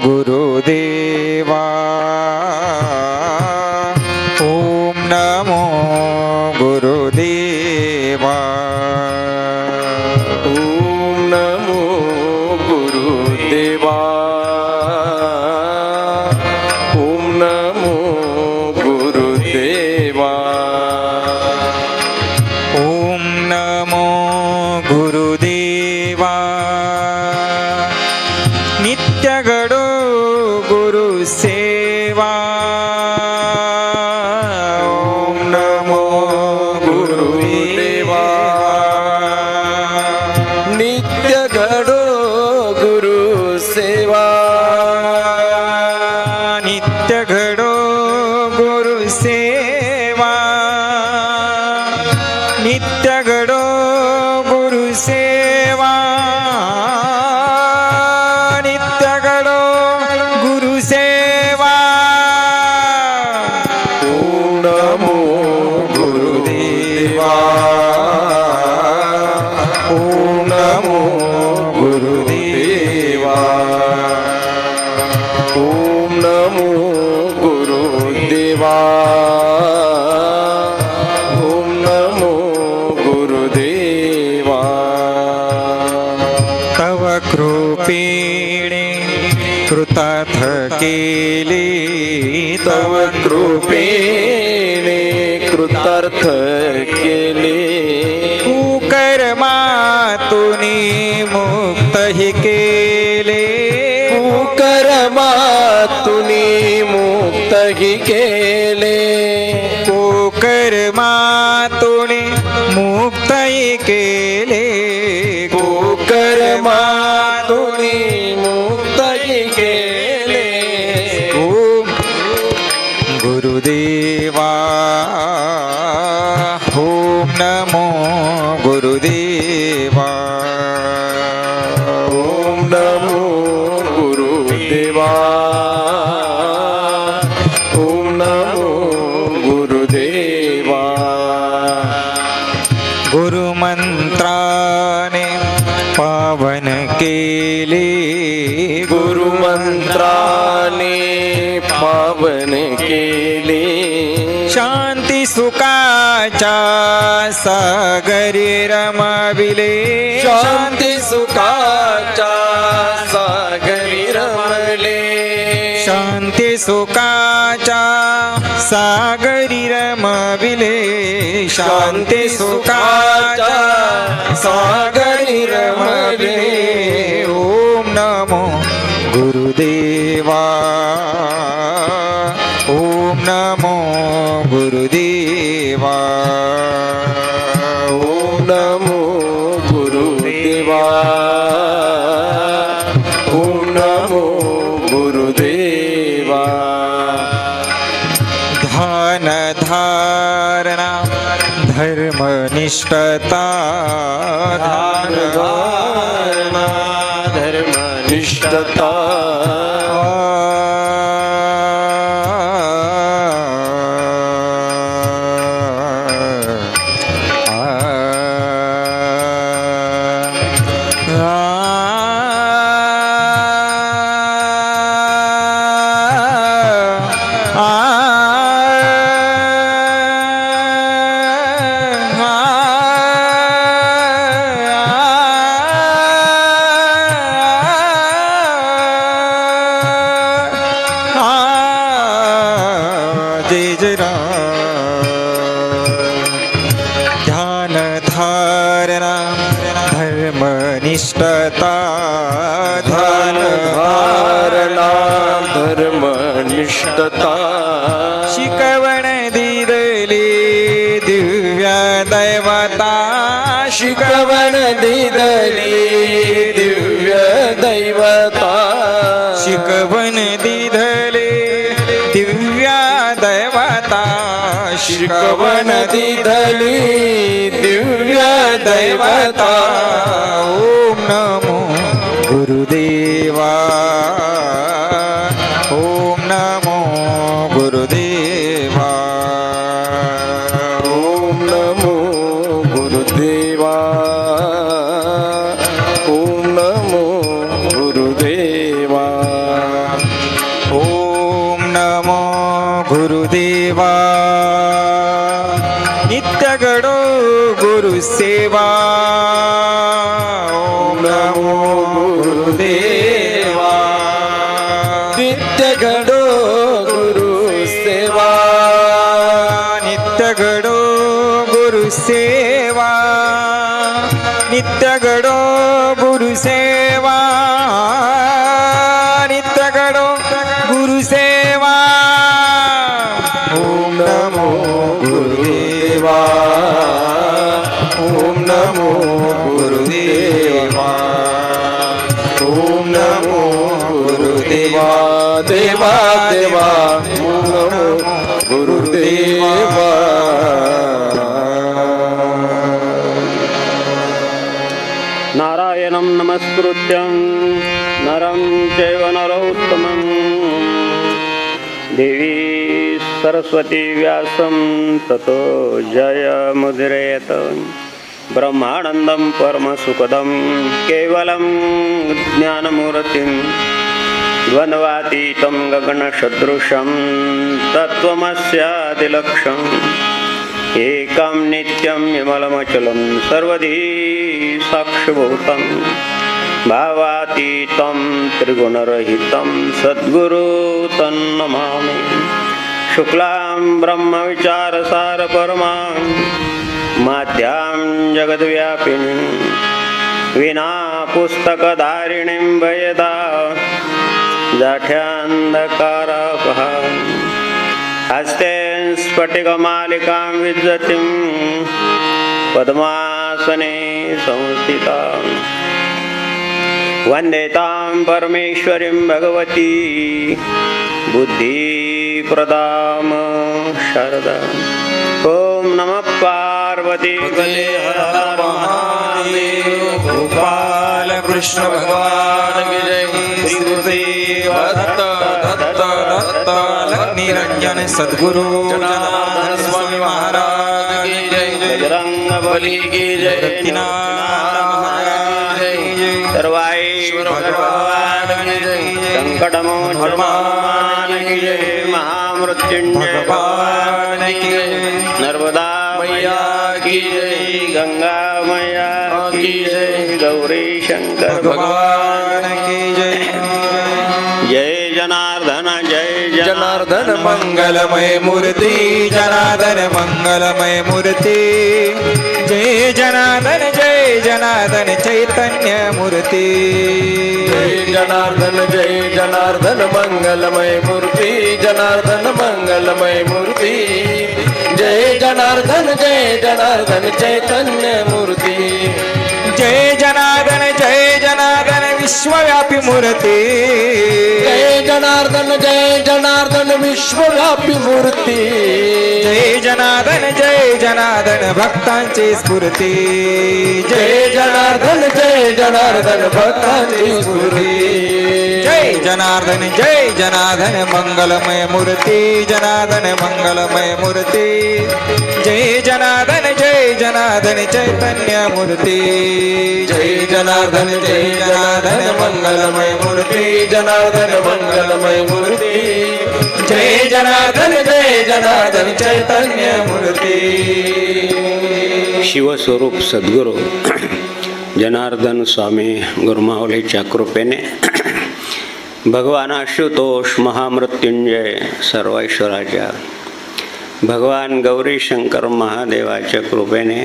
गुरुदेवा ओम नमो गुरुदेवा ओम नमो गुरुदेवा ओम नमो गुरुदेवा ओम नमो गुरुदेवा नित्य घडो गुरुसेवा ओम नमो गुरुदेवा नित्य घडो गुरुसेवा नित्य घडो गुरुसेवा नित्य घडो गुरुसेवा नित्य घडो गुरुसेवा ओम नमो गुरुदेवा ओम नमो गुरुदेवा ओम नमो गुरुदेवा ओम नमो गुरुदेवा तव कृपेणे कृतार्थ केले तव कृपेने कृतार्थ केले कुकर्मातुनी मुक्त हि केले कुकर्मातुनी मुक्त हि केले कुकर्मातुनी मुक्त हि केले कुकर्मातुनी मुक्त हि केले ओम गुरुदेवा ओम नमो गुरुदेवा ओम नमो गुरुदेवा ओम नमो गुरुदेवा गुरुमंत्राने पावन केले गुरुमंत्राने पावन केले शांती सुखाच्या सागरी रमविले शांती सुखाच्या सागरी रमले शांती सुखाच्या सागरी रमविले शांती सुखाच्या सागरी रमविले ओम नमो गुरुदेवा ओम नमो गुरुदेवा ओम नमो गुरुदेवा ओम नमो गुरुदेवा ध्यान धारणा धर्मनिष्ठता ध्यान धारणा धर्मनिष्ठता जय जय राम ध्यान धारणा धर्मनिष्ठता ध्यान धारणा धर्मनिष्ठता शिकवण दिदली दिव्य दैवता शिकवण दिदली दिव्य दैवता शिकवण दिदले दिव्य दैवता शिकवण दिदली दिव्य दैवता ओम नमो गुरुदेवा ओम नमो गुरुदेवा ओम नमो गुरुदेवा ओम नमो गुरुदेवा घडो गुरुसेवा ओम नमो गुरुदेवा नित्य घडो गुरु सेवा नित्य घडो गुरुसेवा नित्य घडो गुरुसेवा नित्य घडो गुरुसेवा ओम नमो गुरुदेवा ओम नमो गुरुदेवा ओम नमो गुरुदेवा देवा देवा ओम नमो गुरुदेवा नारायणं नमस्कृत्यं नरं चैव नरोत्तमं देवी सरस्वती व्यासं ततो जयमुदीरयेत् ब्रह्मानन्दं परमसुखदं केवलं ज्ञानमूर्तिं द्वन्द्वातीतं गगनसदृशं तत्त्वमस्यादिलक्ष्यम् एकं नित्यं विमलमचलं सर्वधी साक्षिभूतं भावातीतं त्रिगुणरहितं सद्गुरु तन्नमामि शुक्लां ब्रह्मविचारसारपरमां माध्यां जगद्व्यापिनीं विना पुस्तकधारिणीं भयदा जाठ्यान्धकारापहां हस्ते स्फटिकमालिकां विद्वतीं पद्मासने संस्थितां वन्दे तां परमेश्वरीं भगवती बुद्धिप्रदां शारदाम् ॐ नमः पार्वती गोपाल कृष्ण भगवान की जय श्री गुरुदेव दत्त दत्त दत्त निरंजन सद्गुरु जनार्दन स्वामी महाराज की जय बजरंगबली की जय महाराज की जय सर्वाईश्वर भगवान की जय संकटमोचन भगवान की जय महामृत्युंजय भगवान की जय नर्मदा मैया की जय गंगा मैया की जय गौरी शंकर भगवान की जय जय जनार्दन जनार्दन मंगलमय मूर्ति जनार्दन मंगलमय मूर्ति जय जनार्दन चैतन्य मूर्ति जय जनार्दन मंगलमय मूर्ति जनार्दन मंगलमय मूर्ति जय जनार्दन चैतन्य मूर्ति जय जनार्दन विश्वव्यापी मूर्ति जय जनार्दन विश्वव्यापी मूर्ती जय जनार्दन भक्तांची स्फूर्ती जय जनार्दन भक्तांची स्फूर्ती जय जनार्दन मंगलमय मूर्ती जनार्दन मंगलमय मूर्ती जय जनार्दन चैतन्य मूर्ती जय जनार्दन मंगलमय मूर्ती जनार्दन मंगलमय मूर्ती जय जनार्दन चैतन्य मूर्ती शिवस्वरूप सद्गुरू जनार्दन स्वामी गुरुमाऊलीच्या कृपेने भगवान आशुतोष महामृत्युंजय सर्वेश्वराच्या भगवान गौरी शंकर महादेवाच्या कृपेने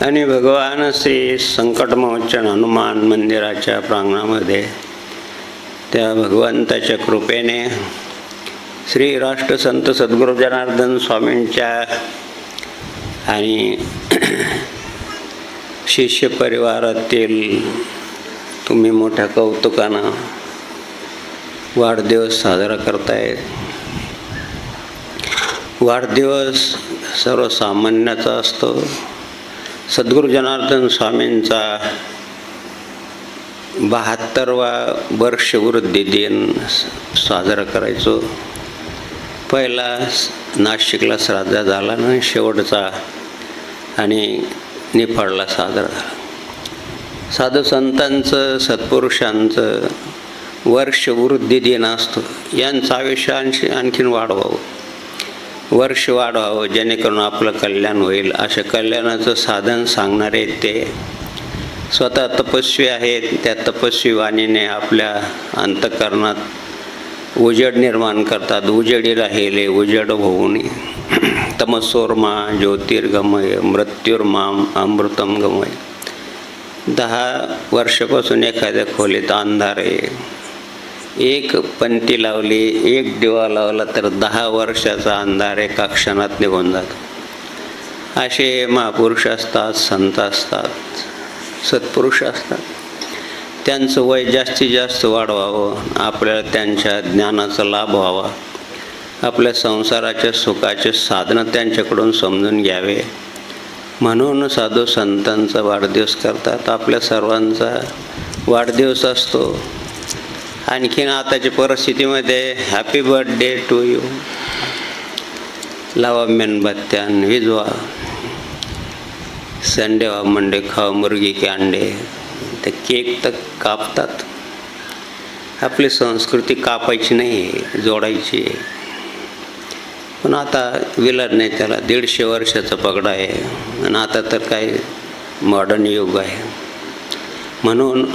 आणि भगवान श्री संकटमोचन हनुमान मंदिराच्या प्रांगणामध्ये त्या भगवंताच्या कृपेने श्री राष्ट्रसंत सद्गुरू जनार्दन स्वामींच्या आणि शिष्य परिवारातील तुम्ही मोठ्या कौतुकानं वाढदिवस साजरा करतायत. वाढदिवस सर्वसामान्याचा असतो. सद्गुरू जनार्दन स्वामींचा 72वा वर्षवृद्धी दिन साजरा करायचो. पहिला नाशिकला श्राद्ध झाला ना, शेवटचा आणि निफाडला साजरा झाला. साधू संतांचं सत्पुरुषांचं वर्षवृद्धी दिन असतो. यांचं आयुष्य आणखीन वाढवावं वर्ष वाढवावं, जेणेकरून आपलं कल्याण होईल. अशा कल्याणाचं साधन सांगणारे ते स्वतः तपस्वी आहेत. त्या तपस्वी वाणीने आपल्या अंतःकरणात उजेड निर्माण करतात. उजेडी राहिले उजेड होऊन तमसोर्मा ज्योतिर्गमय मृत्युर्माम अमृतम गमय. 10 वर्षापासून एखाद्या खोलीत अंधार आहे, एक पंती लावली, एक दिवा लावला तर 10 वर्षाचा अंधार एका क्षणात निघून जातो. असे महापुरुष असतात, संत असतात, सत्पुरुष असतात. त्यांचं वय जास्तीत जास्त वाढवावं, आपल्याला त्यांच्या ज्ञानाचा लाभ व्हावा, आपल्या संसाराच्या सुखाचे साधनं त्यांच्याकडून समजून घ्यावे म्हणून साधू संतांचा वाढदिवस करतात. आपल्या सर्वांचा वाढदिवस असतो. आणखीन आताच्या परिस्थितीमध्ये हॅपी बर्थडे टू यू लावा मेणबत्त्यान, विजवा, संडे वा मंडे खाओ मुर्गी के अंडे. ते केक तर कापतात. आपली संस्कृती कापायची नाही, जोडायची. पण आता विलर नाही, त्याला 150 वर्षाचा पगडा आहे. आणि आता तर काय मॉडर्न युग आहे. म्हणून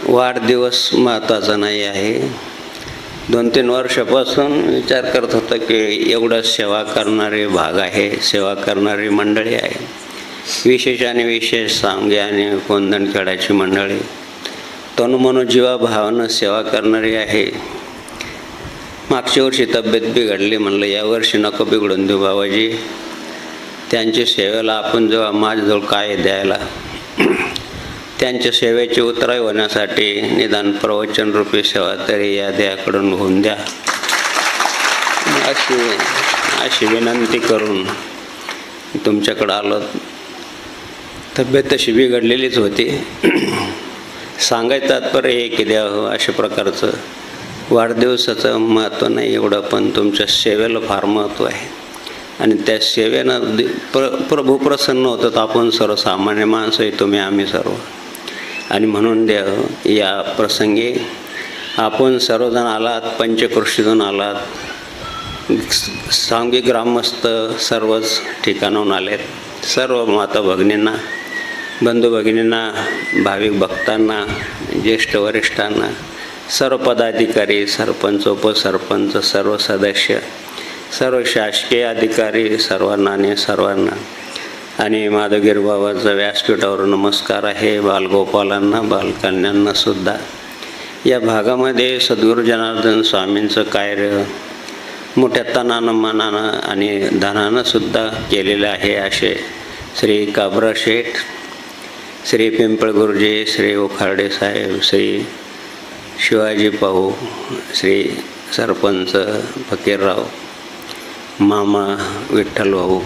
वाढदिवस महत्त्वाचा नाही आहे. 2-3 वर्षापासून विचार करत होतं की एवढं सेवा करणारे भाग आहे, सेवा करणारी मंडळी आहे. विशेष आणि विशेष सांगे आणि कोंदणखेडाची मंडळी तनुमनोजीवा भावानं सेवा करणारी आहे. मागच्या वर्षी तब्येत बिघडली, म्हणलं यावर्षी नको बिघडून देऊ बाबाजी. त्यांच्या सेवेला आपण जेव्हा माझ्याजवळ काय द्यायला, त्यांच्या सेवेची उतराई होण्यासाठी निदान प्रवचनरूपी सेवा तरी या देवाकडून होऊन द्या, अशी विनंती करून तुमच्याकडं आलो. तब्येत तशी बिघडलेलीच होती. सांगायचं तात्पर्य हे की द्या अशा प्रकारचं वाढदिवसाचं महत्त्व नाही एवढं, पण तुमच्या सेवेला फार महत्त्व आहे. आणि त्या सेवेनं प्रभू प्रसन्न होतात. आपण सर्वसामान्य माणसं आहे, तुम्ही आम्ही सर्व. आणि म्हणून देव या प्रसंगी आपण सर्वजण आलात, पंचकृषीतून आलात, सांगी ग्रामस्थ सर्वच ठिकाणाहून आलेत. सर्व माता भगिनींना, बंधू भगिनींना, भाविक भक्तांना, ज्येष्ठ वरिष्ठांना, सर्व पदाधिकारी, सरपंच, उपसरपंच, सर्व सदस्य, सर्व शासकीय अधिकारी सर्वांना आणि सर्वांना. आणि माधवगिरी बाबाचा व्यासपीठावर नमस्कार आहे. बालगोपालांना, बालकन्यांना सुद्धा. या भागामध्ये सद्गुरू जनार्दन स्वामींचं कार्य मोठ्या तनानं, मनानं आणि धनानं सुद्धा केलेलं आहे. असे श्री काबरा शेठ, श्री पिंपळ गुरुजी, श्री उखाडे साहेब, श्री शिवाजी पाहू, श्री सरपंच फकीरराव, मामा विठ्ठल भाऊ,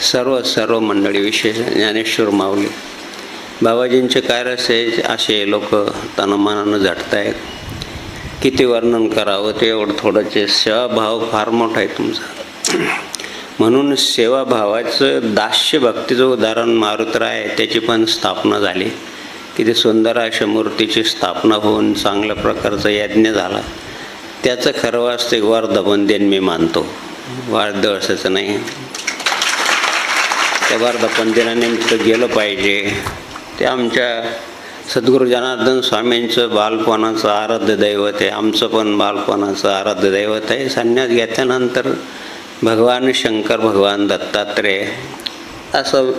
सर्व मंडळी, विशेष ज्ञानेश्वर माऊली, बाबाजींचे कार्य असे लोक तनमनानं झटत आहेत. किती वर्णन करावं ते एवढं थोडंचे. सेवाभाव फार मोठा आहे तुमचा. म्हणून सेवाभावाचं दास्य भक्तीचं उदाहरण मारुतराय, त्याची पण स्थापना झाली. किती सुंदर अशा मूर्तीची स्थापना होऊन चांगल्या प्रकारचा यज्ञ झाला. त्याचं खरं वास्तविक वर्धापन दिन मी मानतो, वाढदिवसाचं नाही. त्या वर्धापन दिनानिमित्त गेलं पाहिजे. ते आमच्या सद्गुरू जनार्दन स्वामींचं बालपणाचं आराध्य दैवत आहे. आमचं पण बालपणाचं आराध्य दैवत आहे. संन्यास घेतल्यानंतर भगवान शंकर, भगवान दत्तात्रेय असं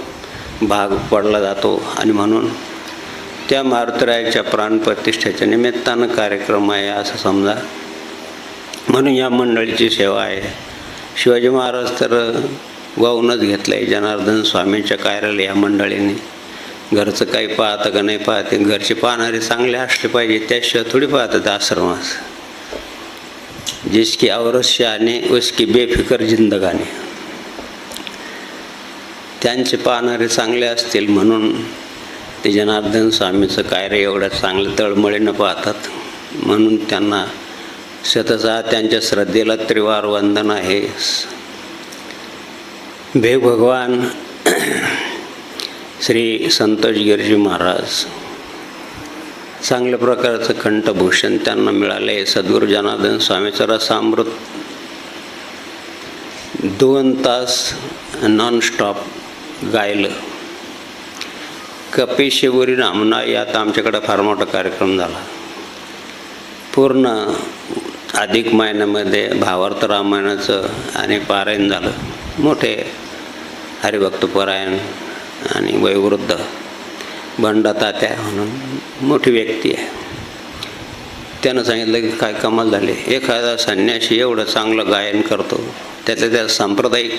भाग पडला जातो. आणि म्हणून त्या मारुतरायाच्या प्राणप्रतिष्ठेच्या निमित्तानं कार्यक्रम आहे असं समजा. म्हणून या मंडळीची सेवा आहे. शिवाजी महाराज तर वाहूनच घेतलं आहे जनार्दन स्वामींच्या कार्याला या मंडळीने. घरचं काही पाहतं का नाही पाहते, घरचे पाहणारे चांगले असले पाहिजे, त्याशिवाय थोडी पाहतात आश्रमास. जिसकी औरस्य आने उसकी बेफिकर जिंदगानी. त्यांचे पाहणारे चांगले असतील म्हणून ते जनार्दन स्वामीचं कार्य एवढ्या चांगलं तळमळीनं पाहतात. म्हणून त्यांना स्वतःचा त्यांच्या श्रद्धेला त्रिवार वंदन आहे. भेग भगवान श्री संतोष गिरजी महाराज, चांगल्या प्रकारचं कंठभूषण त्यांना मिळाले. सद्गुरू जनार्दन स्वामीचं रसामृत 2 तास नॉनस्टॉप गायलं. कपिशिवरी नामना यात आमच्याकडं फार मोठा कार्यक्रम झाला. पूर्ण अधिक महिन्यामध्ये भावार्थ रामायणाचं आणि पारायण झालं. मोठे हरिभक्तपरायण आणि वयोवृद्ध बंडा तात्या म्हणून मोठी व्यक्ती आहे. त्यानं सांगितलं की काय कमाल झाली, एखादा संन्यासी एवढं चांगलं गायन करतो, त्यातल्या सांप्रदायिक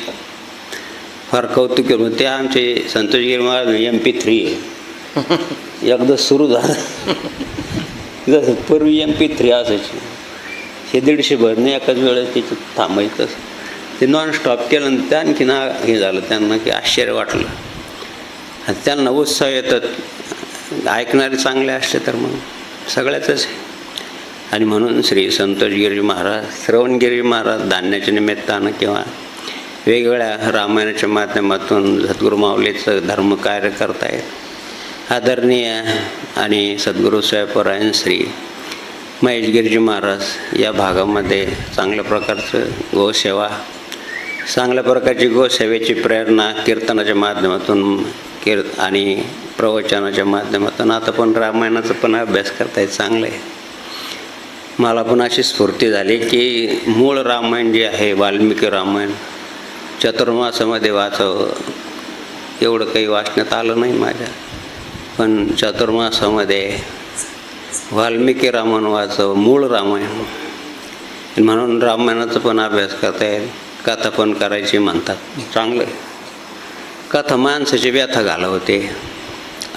फार कौतुक केलं. ते आमचे संतोषगिरी महाराज MP3 आहे. एकदा सुरू झालं जसं पूर्वी MP3 असायची, हे 150 भरणे एकाच वेळेस त्याचं थांबायचं. ते नॉनस्टॉप केलं आणि त्या आणखीन हे झालं त्यांना की आश्चर्य वाटलं. आणि त्यांना उत्साह येतात, ऐकणारे चांगले असले तर मग सगळ्याच आहे. आणि म्हणून श्री संतोषगिरी महाराज, श्रवणगिरी महाराज धान्याच्या निमित्तानं किंवा वेगवेगळ्या रामायणाच्या माध्यमातून सद्गुरू माऊलीचं धर्मकार्य करतायत. आदरणीय आणि सद्गुरू स्वयंपरायण श्री महेशगिरीजी महाराज या भागामध्ये चांगल्या प्रकारचं गोसेवा, चांगल्या प्रकारची गोसेवेची प्रेरणा कीर्तनाच्या माध्यमातून आणि प्रवचनाच्या माध्यमातून आता पण रामायणाचा पण अभ्यास करतायत. चांगलं आहे. मला पण अशी स्फूर्ती झाली की मूळ रामायण जे आहे वाल्मिकी रामायण चतुर्मासामध्ये वाचावं. एवढं काही वाचण्यात आलं नाही माझ्या, पण चतुर्मासामध्ये वाल्मिकी रामायण वाचावं, मूळ रामायण. म्हणून रामायणाचा पण अभ्यास करता येईल, कथा पण करायची म्हणतात. चांगलं आहे. कथा माणसाची व्यथा घालवते.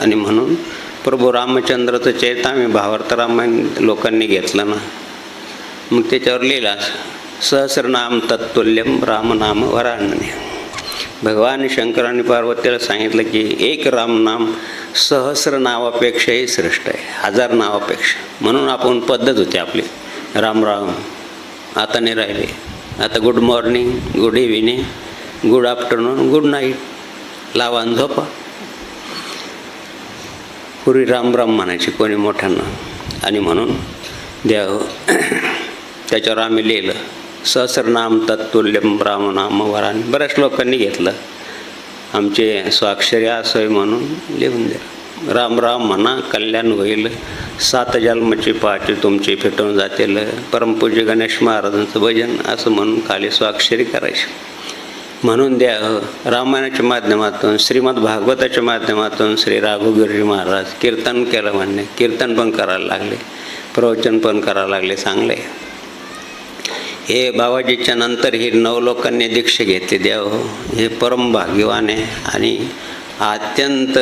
आणि म्हणून प्रभू रामचंद्राचं चरित्र आम्ही भावार्थ रामायण लोकांनी घेतलं ना, मग त्याच्यावर लिहिला सहस्रनाम तत्तुल्यम रामनाम वरानने. भगवान शंकरांनी पार्वतीला सांगितलं की एक रामनाम सहस्र नावापेक्षाही श्रेष्ठ आहे, 1000 नावापेक्षा. म्हणून आपण पद्धत होती आपली राम राम. आता नाही राहिले. आता good morning, good evening, good afternoon, good night, लावा आणि झोपा. पूर्वी राम राम म्हणायची कोणी मोठ्यांना. आणि म्हणून देव त्याच्यावर आम्ही लिहिलं सहस्रनाम तत्तुल्यम रामनाम वरान. बऱ्याच लोकांनी घेतलं. आमचे स्वाक्षरी असोय म्हणून लिहून द्या. राम राम म्हणा कल्याण होईल, 7 जन्मची पाची तुमची फिटून जातील. परमपूज्य गणेश महाराजांचं भजन असं म्हणून खाली स्वाक्षरी करायची. म्हणून द्या रामायणाच्या माध्यमातून, श्रीमद भागवताच्या माध्यमातून श्री राघवगिरी महाराज कीर्तन केलं. म्हणणे कीर्तन पण करायला लागले, प्रवचन पण करायला लागले. चांगले. हे बाबाजीच्या नंतर ही 9 लोकांनी दीक्षा घेतली. देव हे परम भाग्यवान आहे आणि अत्यंत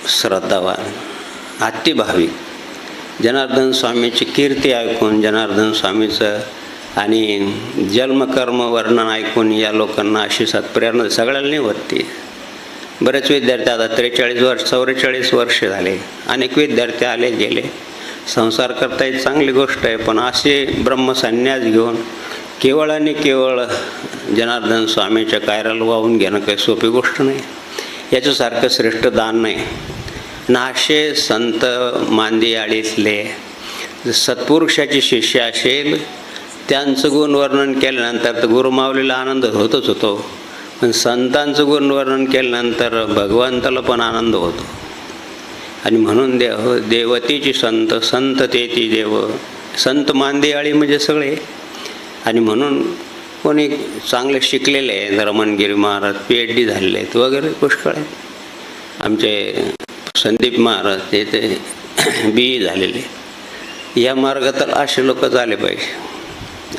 श्रद्धावान, अतिभाविक. जनार्दन स्वामीची कीर्ती ऐकून, जनार्दन स्वामीचं आणि जन्मकर्म वर्णन ऐकून या लोकांना अशी सत्प्रेरणा सगळ्यांना नाही होती. बरेच विद्यार्थी आता 44 वर्ष झाले. अनेक विद्यार्थी आले गेले, संसार करतायत, चांगली गोष्ट आहे. पण असे ब्रह्मसन्यास घेऊन केवळ आणि केवळ जनार्दन स्वामीच्या कायराला वाहून घेणं काही सोपी गोष्ट नाही. याच्यासारखं श्रेष्ठ दान नाही. नाशे संत मांदियाळीतले सत्पुरुषाची शिष्य असेल, त्यांचं गुणवर्णन केल्यानंतर तर गुरुमाऊलीला आनंद होतच होतो. पण संतांचं गुणवर्णन केल्यानंतर भगवंताला पण आनंद होतो. आणि म्हणून देवतीची संत, संत तेती देव, संत मांदियाळी म्हणजे सगळे. आणि म्हणून कोणी चांगले शिकलेले आहे, रमणगिरी महाराज PhD झालेले आहेत वगैरे पुष्कळ आहेत. आमचे संदीप महाराज ते BE झालेले. या मार्गात असे लोक झाले पाहिजे.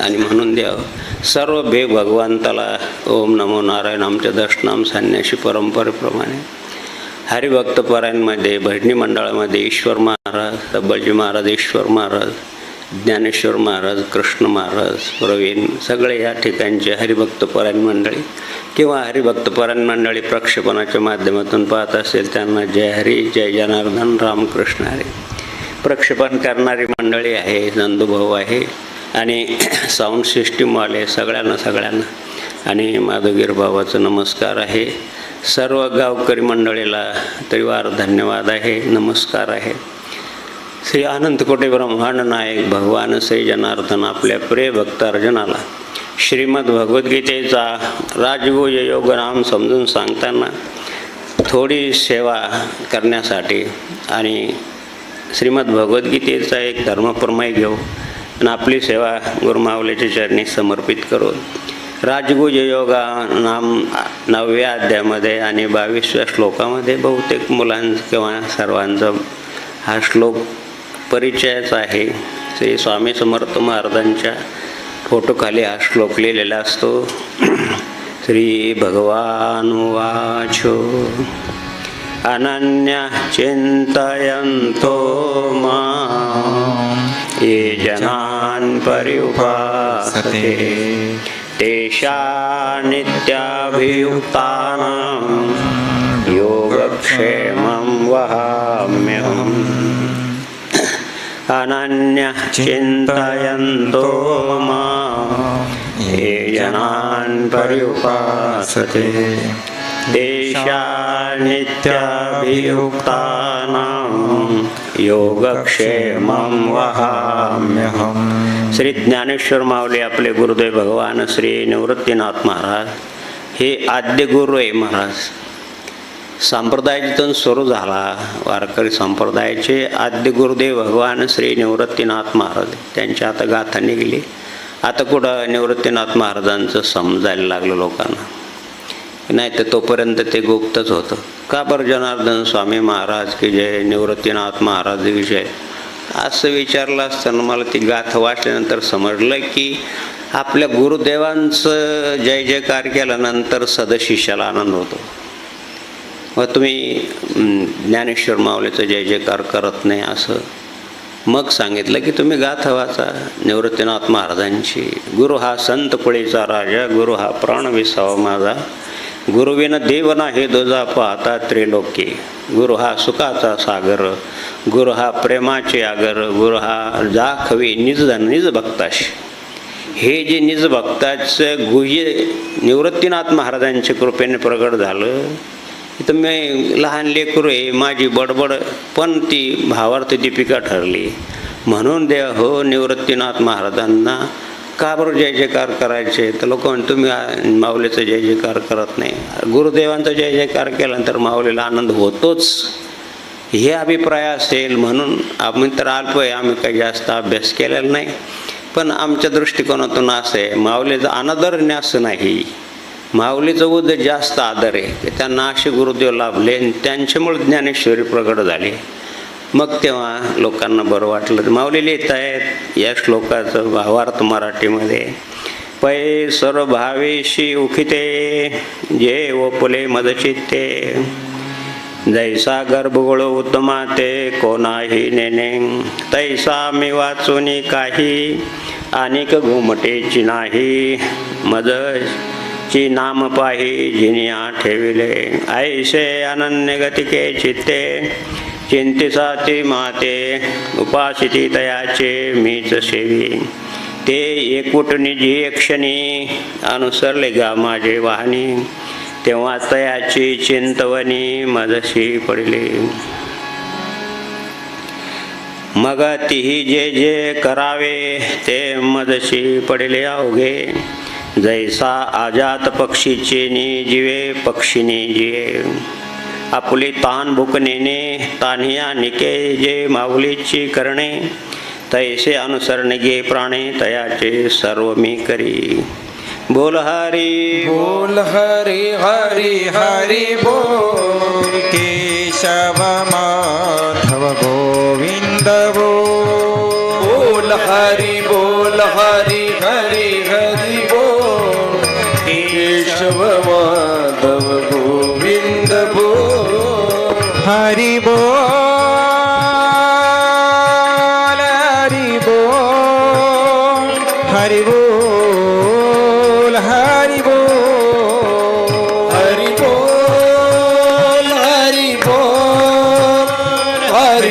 आणि म्हणून द्यावं सर्व भगवंताला ओम नमो नारायण. आमच्या दशनाम संन्यासी परंपरेप्रमाणे हरिभक्तपरायणमध्ये भजनी मंडळामध्ये ईश्वर महाराज, तब्बलजी महाराज, ईश्वर महाराज, ज्ञानेश्वर महाराज, कृष्ण महाराज, प्रवीण सगळे या ठिकाणचे हरिभक्तपरायण मंडळी किंवा हरिभक्तपरायण मंडळी प्रक्षेपणाच्या माध्यमातून पाहत असेल त्यांना जय हरी, जय जनार्दन, रामकृष्ण हरी. प्रक्षेपण करणारी मंडळी आहे, नंदुभाऊ आहे आणि साऊंड सिस्टीमवाले सगळ्यांना आणि माधवगिरी बाबाचा नमस्कार आहे. सर्व गावकरी मंडळीला त्रिवार धन्यवाद आहे, नमस्कार आहे. श्री अनंतकोटी ब्रह्मांड नायक भगवान श्री जनार्दन आपल्या प्रिय भक्त अर्जुनाला श्रीमद भगवद्गीतेचा राजगुज योग नाम समजून सांगताना थोडी सेवा करण्यासाठी आणि श्रीमद भगवद्गीतेचा एक धर्मप्रमेय घेऊ आणि आपली सेवा गुरुमाऊलीच्या चरणी समर्पित करू. राजगुज योगा नाम 9व्या अध्यायामध्ये आणि 22व्या श्लोकामध्ये बहुतेक मुलांचा किंवा सर्वांचा हा श्लोक परिचयाचा आहे. श्री स्वामी समर्थ महाराजांच्या फोटोखाली हा श्लोक लिहिलेला असतो. श्री भगवान वाचो अनन्या चिंतयन्तो मां ये जनान् पर्युपासते तेषां नित्याभियुक्तानां योगक्षेमं वहाम्यहम्. अनन्या चिंतयन्तो मां ये जनान् पर्युपासते तेषां नित्याभियुक्तानां योगक्षेमं वहाम्यहम्. श्री ज्ञानेश्वर माऊली आपले गुरुदेव भगवान श्री निवृत्तीनाथ महाराज हे आद्य गुरु आहे. महाराज संप्रदाय जिथून सुरू झाला, वारकरी संप्रदायाचे आद्य गुरुदेव भगवान श्री निवृत्तीनाथ महाराज, त्यांची आता गाथा निघाली. आता कुठं निवृत्तीनाथ महाराजांचं समजायला लागलं लोकांना, नाही तर तोपर्यंत ते गुप्तच होतं. का बरं जनार्दन स्वामी महाराज की जय, निवृत्तीनाथ महाराज की जय असं विचारलं असताना मला ती गाथा वाचल्यानंतर समजलं की आपल्या गुरुदेवांचं जय जयकार केल्यानंतर सदशिष्याला आनंद होतो. व तुम्ही ज्ञानेश्वर माऊलीचं जय जयकार करत नाही असं मग सांगितलं की तुम्ही गाथा वाचा निवृत्तीनाथ महाराजांची. गुरु हा संत पळीचा राजा, गुरु हा प्राण विसावा माझा, गुरुविन देव नाही दुजा पाहता त्रिलोकी, गुरु हा सुखाचा सागर, गुरु हा प्रेमाचे आगर, गुरु हा जाखवी निज भक्ताशी. हे जे निज भक्ताचं गुह्य निवृत्तीनाथ महाराजांच्या कृपेने प्रगट झालं. इथं मी लहान लेकरू आहे, माझी बडबड पण ती भावार्थ दीपिका ठरली. म्हणून देव हो निवृत्तीनाथ महाराजांना का बरं जय जयकार करायचे, तर लोक म्हणतो तुम्ही माऊलीचं जय जयकार करत नाही. गुरुदेवांचा जय जयकार केल्यानंतर माऊलीला आनंद होतोच हे अभिप्राय असेल. म्हणून आम्ही तर अल्प आहे, आम्ही काही जास्त अभ्यास केलेला नाही, पण आमच्या दृष्टिकोनातून असं आहे माऊलीचा अनादर न्यास नाही, माऊलीचं उद्या जास्त आदर आहे की त्यांना असे गुरुदेव लाभले आणि त्यांच्यामुळे ज्ञानेश्वरी प्रगट झाली. मग तेव्हा लोकांना बरं वाटलं. माऊली लिहित आहेत या श्लोकाचं भावार्थ मराठीमध्ये. पै सर्व भावेशी उखिते जे ओपले मदचित्ते, जैसा गर्भगुळ उत्तमा ते कोणाही नेणे, तैसा मी वाचुनी काही अनेक घुमटेची नाही, मदची नाम पाही जिनिया ठेविले, ऐसे अनन्य गतिके चित्ते, चिंतिसाती माते उपासिती तयाचे मीच सेवी, ते एकवटणी जी क्षणी अनुसरले गा माझे वाहनी, तेव्हा तयाची चिंतवनी मजशी पडली. मग तीही जे जे करावे ते मजशी पडले अवघे, जैसा आजात पक्षीचे नि जीवे पक्षिणी जिये, आपली तान भुकनेने तानिया निके जे माऊलीची करणे, तैसे अनुसरणे गे प्राणे तयाचे सर्व मी करी. बोल हरी बोल हरी हरी हरी बोल, केशव माधव गोविंद बोल. हरि बोल हरि हरि हरि बोल, केशव माधव गोविंद बोल. हरि बोल हरि बोल हरि बोल हरि बोल हरि बोल हरि बोल हरि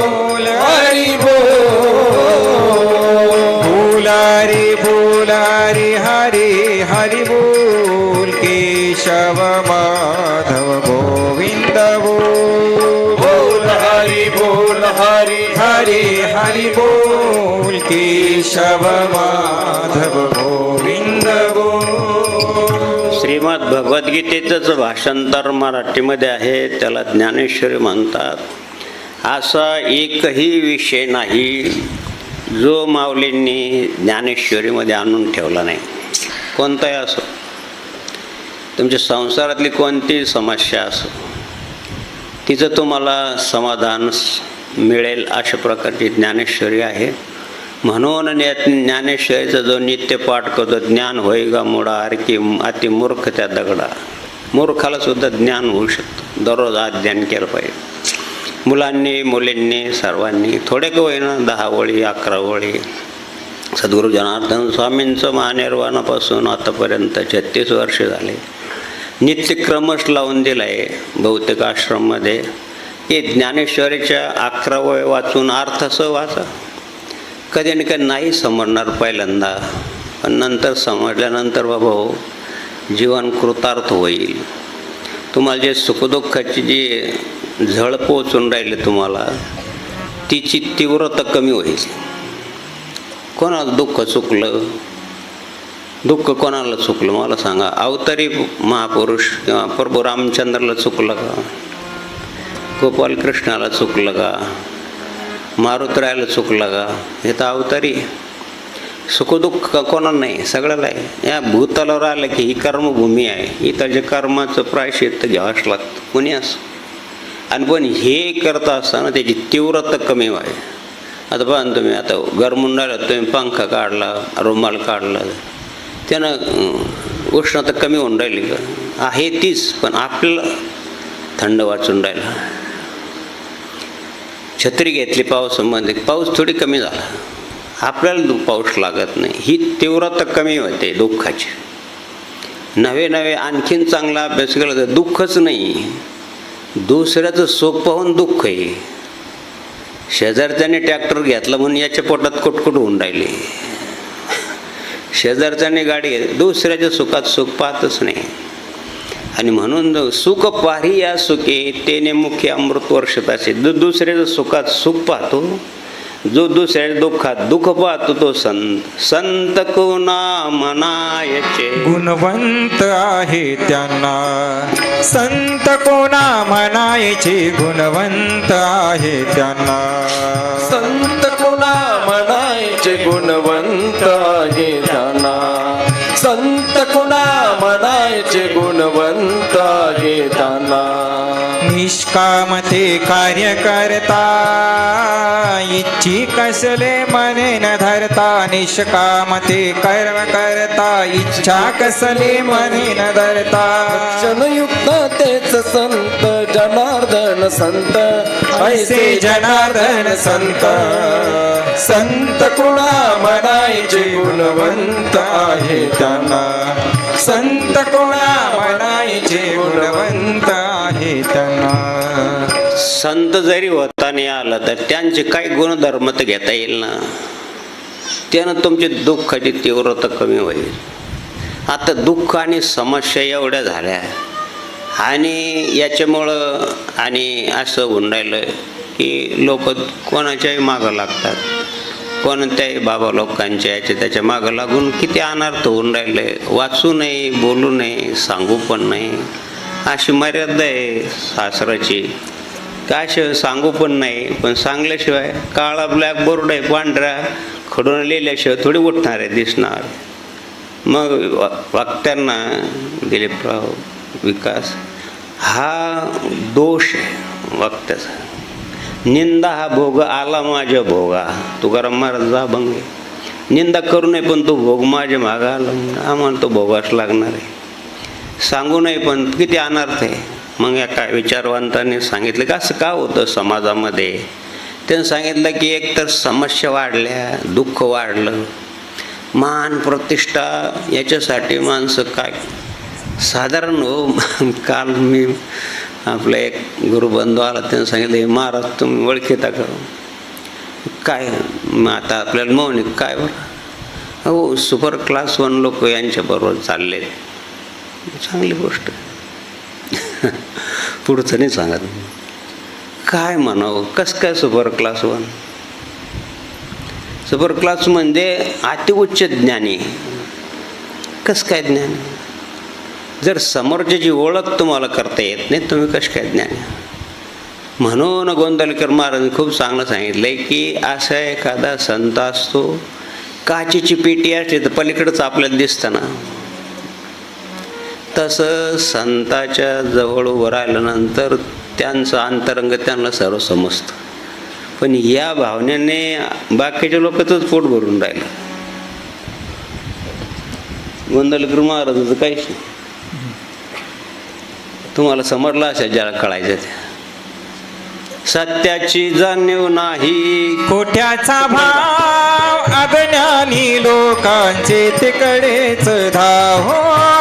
बोल हरि बोल हरि बोल हरि हरि हरि बोल, केशव माधव गोविंद बोल. हरि बोल हरि हरि हरि बोल, केशव माधव श्रीमद भगवद्गीतेचंच भाषांतर मराठीमध्ये आहे, त्याला ज्ञानेश्वरी म्हणतात. असा एकही विषय नाही जो माऊलींनी ज्ञानेश्वरीमध्ये आणून ठेवला नाही. कोणताही असो, तुमच्या संसारातली कोणतीही समस्या असो, तिचं तुम्हाला समाधान मिळेल अशा प्रकारची ज्ञानेश्वरी आहे. म्हणून ज्ञानेश्वरीचा जो नित्यपाठ करतो, ज्ञान होई गा मुडा की अति मूर्ख त्या दगडा, मूर्खाला सुद्धा ज्ञान होऊ शकतं. दररोज अध्ययन केलं पाहिजे. मुलांनी मुलींनी सर्वांनी थोडे का होईना 10 ओळी 11 ओळी. सद्गुरू जनार्दन स्वामींचं महानिर्वाणापासून आतापर्यंत 36 वर्ष झाले. नित्यक्रमच लावून दिला आहे बहुतेक आश्रममध्ये की ज्ञानेश्वरीच्या 11 ओळी वाचून अर्थसह वाचा. कधी ना कधी नाही समजणार पहिल्यांदा, पण नंतर समजल्यानंतर बाबा हो जीवन कृतार्थ होईल. तुम्हाला जे सुखदुःखाची जी झळ पोचून राहिली तुम्हाला, तिची तीव्रता कमी होईल. कोणाला दुःख चुकलं, दुःख कोणाला चुकलं मला सांगा. अवतारी महापुरुष किंवा प्रभू रामचंद्राला चुकलं का? गोपाल कृष्णाला चुकलं का? मारुतरायाला चुकलं का? हे तर अवतारी. सुखदुःख कोणाला नाही, सगळ्याला आहे. या भूतलावर आलं की ही कर्मभूमी आहे, इथं जे कर्माचं प्रायश्चित्त घ्यावंच लागतं कोणी असं. आणि पण हे करता असताना त्याची तीव्रता कमी व्हावी. आता पहा तुम्ही, आता गरमून राहिलं, तुम्ही पंखा काढला, रुमाल काढला, त्यानं उष्णता कमी होऊन राहिली का? आहे तीच, पण आपल्याला थंड वाचून राहिला. छत्री घेतली पावसामध्ये, पाऊस थोडी कमी झाला, आपल्याला पाऊस लागत नाही. ही तीव्रता कमी होते दुःखाची. नवे नवे आणखीन चांगला अभ्यास केला तर दुःखच नाही, दुसऱ्याचं सुख पाहून दुःख आहे. शेजारच्याने ट्रॅक्टर घेतला म्हणून याच्या पोटात कुटकुट होऊन राहिली. शेजारच्याने गाडी घेतली, दुसऱ्याच्या सुखात सुख पाहतच नाही. आणि म्हणून सुख पाही या सुखे तेने मुख्य अमृत वर्षत असे. जो दुसऱ्याच्या सुखात सुख पाहतो, जो दुसऱ्याच्या दुःखात दुःख पाहतो तो संत. संत कोणा म्हणायचे गुणवंत आहे त्यांना, संत कोणा म्हणायचे गुणवंत आहे त्यांना. संत कोणा म्हणायचे गुणवंत आहे त्यांना, संत कोणा म्हणायचे गुणवंत आहे त्यांना. निष्कामते कार्य करता, इच्छी कसले मने न धरता. निष्कामते कर्म करता, इच्छा कसले मने न धरता. क्षणयुक्त तेच संत जनार्दन संत, ऐसे जनार्दन संत. संत कोणा म्हणायचे गुणवंत आहे त्यांना, संत कोणा म्हणायचे गुणवंत आहे त्यांना. संत जरी होता नाही आला तर त्यांचे काही गुणधर्म तर घेता येईल ना. त्यानं तुमची दुःखाची तीव्रता कमी होईल. आता दुःख आणि समस्या एवढ्या झाल्या आणि याच्यामुळं आणि असं होऊन राहिलं की लोक कोणाच्याही मागं लागतात, कोणत्याही बाबा लोकांच्या याच्या त्याच्या मागं लागून किती अनर्थ होऊन राहिले. वाचू नये, बोलू नये, सांगू पण नाही, अशी मर्यादा आहे शास्त्राची. काय सांगू पण नाही, पण सांगल्याशिवाय काळा ब्लॅकबोर्ड आहे पांढऱ्या खडून लिहिल्याशिवाय थोडी उठणार आहे दिसणार. मग वक्त्यांना दिलीपराव विकास हा दोष आहे वक्त्याचा. निंदा हा भोग आला माझ्या भोगा, तुकाराम महाराज जा भंगे. निंदा करू नये पण तो भोग माझ्या मागं आला, आम्हाला तो भोगाच लागणार आहे. सांगू नये पण किती अनर्थ आहे. मग या काय विचारवंतांनी सांगितलं का असं का होतं समाजामध्ये. त्यांनी सांगितलं की एकतर समस्या वाढल्या, दुःख वाढलं, मान प्रतिष्ठा याच्यासाठी माणसं काय साधारण हो. काल मी आपला एक गुरुबंधू आला, त्यांनी सांगितलं हे महाराज तुम्ही ओळखीता का? काय मग आता आपल्याला मौनिक काय बरं हो, सुपर क्लास 1 लोक यांच्याबरोबर चालले, चांगली गोष्ट. पुढचं नाही सांगत काय म्हणावं. कसं काय सुपर क्लास 1? सुपर क्लास म्हणजे अतिउच्च ज्ञानी. कसं काय ज्ञान? जर समोरच्याची ओळख तुम्हाला करता येत नाही, तुम्ही कशी काय ज्ञानी? म्हणून गोंदवलेकर महाराजांनी खूप चांगलं सांगितलंय की असा एखादा संत असतो, काचेची पेटी असते तर पलीकडंच आपल्याला दिसतं ना, तसं संताच्या जवळ उभं राहिल्यानंतर त्यांचं अंतरंग त्यांना सर्व समजतं. पण या भावनेने बाकीच्या लोकांचंच पोट भरून राहिलं. गोंदवलेकर महाराजांचं काहीच नाही. तुम्हाला समजलं असेल ज्याला कळायचं त्या. सत्याची जाणीव नाही, कोठ्याचा भाव अज्ञानी लोकांचे तिकडेच धाव,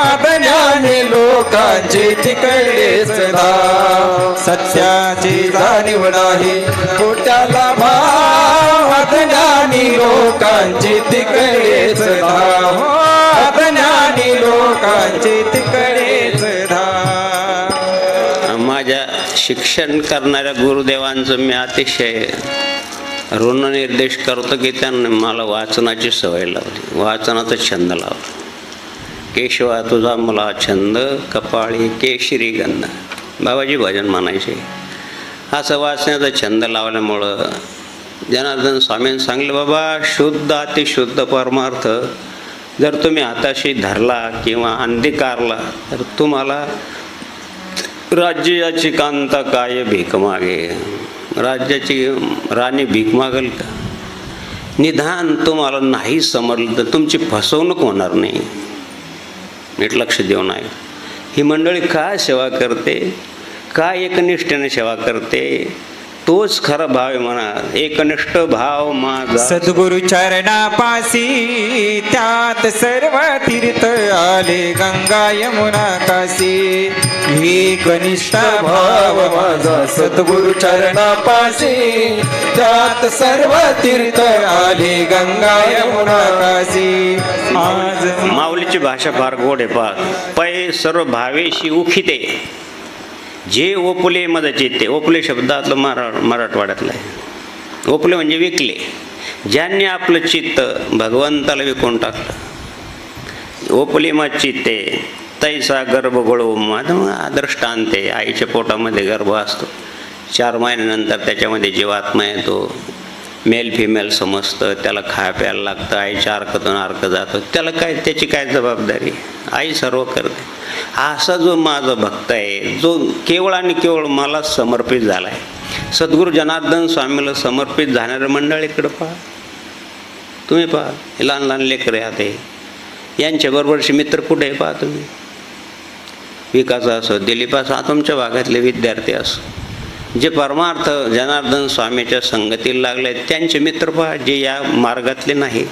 अज्ञानी लोकांचे तिकडेच धाव. सत्याची जाणीव नाही, कोठ्याला भाव अज्ञानी लोकांचे तिकडेच धाव, अज्ञानी लोकांचे तिकडेच धाव. माझ्या शिक्षण करणाऱ्या गुरुदेवांचं मी अतिशय ऋणनिर्देश करतो की त्यांनी मला वाचनाची सवय लावली, वाचनाचा छंद लावला. केशवा तुझा मला छंद, कपाळी केशरी गंध, बाबाजी भजन म्हणायचे. असं वाचण्याचा छंद लावल्यामुळं जनार्दन स्वामींनी सांगले, बाबा शुद्ध अतिशुद्ध परमार्थ जर तुम्ही हाताशी धरला किंवा अंधकारला तर तुम्हाला राज्याची कांता काय भीक मागे, राज्याची राणी भीक मागेल का? निदान तुम्हाला नाही समजलं तर तुमची फसवणूक होणार नाही. नीट लक्ष देऊन आहे. ही मंडळी का सेवा करते, का एकनिष्ठेने सेवा करते, तोच खरा भाव आहे म्हणा. एकनिष्ठ भाव माझा सद्गुरु चरणापासी, त्यात सर्व तीर्थ आले, गंगा यमुना काशी. एकनिष्ठ भाव माझा सद्गुरु चरणापासी, त्यात सर्व तीर्थ आले, गंगा यमुना काशी. आज माऊलीची भाषा फार गोड आहे. पै सर्व भावेशी उखिते, जे ओपले मदचे ते. ओपले शब्दातलं मराठवाड्यातलं आहे. ओपले म्हणजे विकले. ज्यांनी आपलं चित्त भगवंताला विकून टाकलं. ओपले मत चित्ते तैसा गर्भ गळो मग दृष्टांत आहे. आईच्या पोटामध्ये गर्भ असतो, 4 महिन्यानंतर त्याच्यामध्ये जीवात्मा येतो, मेल फिमेल समजतं, त्याला खाया प्यायला लागतं, आईच्या अर्कातून अर्क जातो, त्याला काय, त्याची काय जबाबदारी? आई सर्व करते. असा जो माझा भक्त आहे, जो केवळ आणि केवळ मला समर्पित झाला आहे, सद्गुरू जनार्दन स्वामीला समर्पित झाणाऱ्या मंडळीकडं पहा. तुम्ही पहा, लहान लहान लेकरं आहे, यांच्याबरोबरचे मित्र कुठे आहे पहा तुम्ही. विकास असो, दिलीप असो, तुमच्या भागातले विद्यार्थी असो, जे परमार्थ जनार्दन स्वामीच्या संगतीला लागले त्यांचे मित्र पहा, जे या मार्गातले नाही.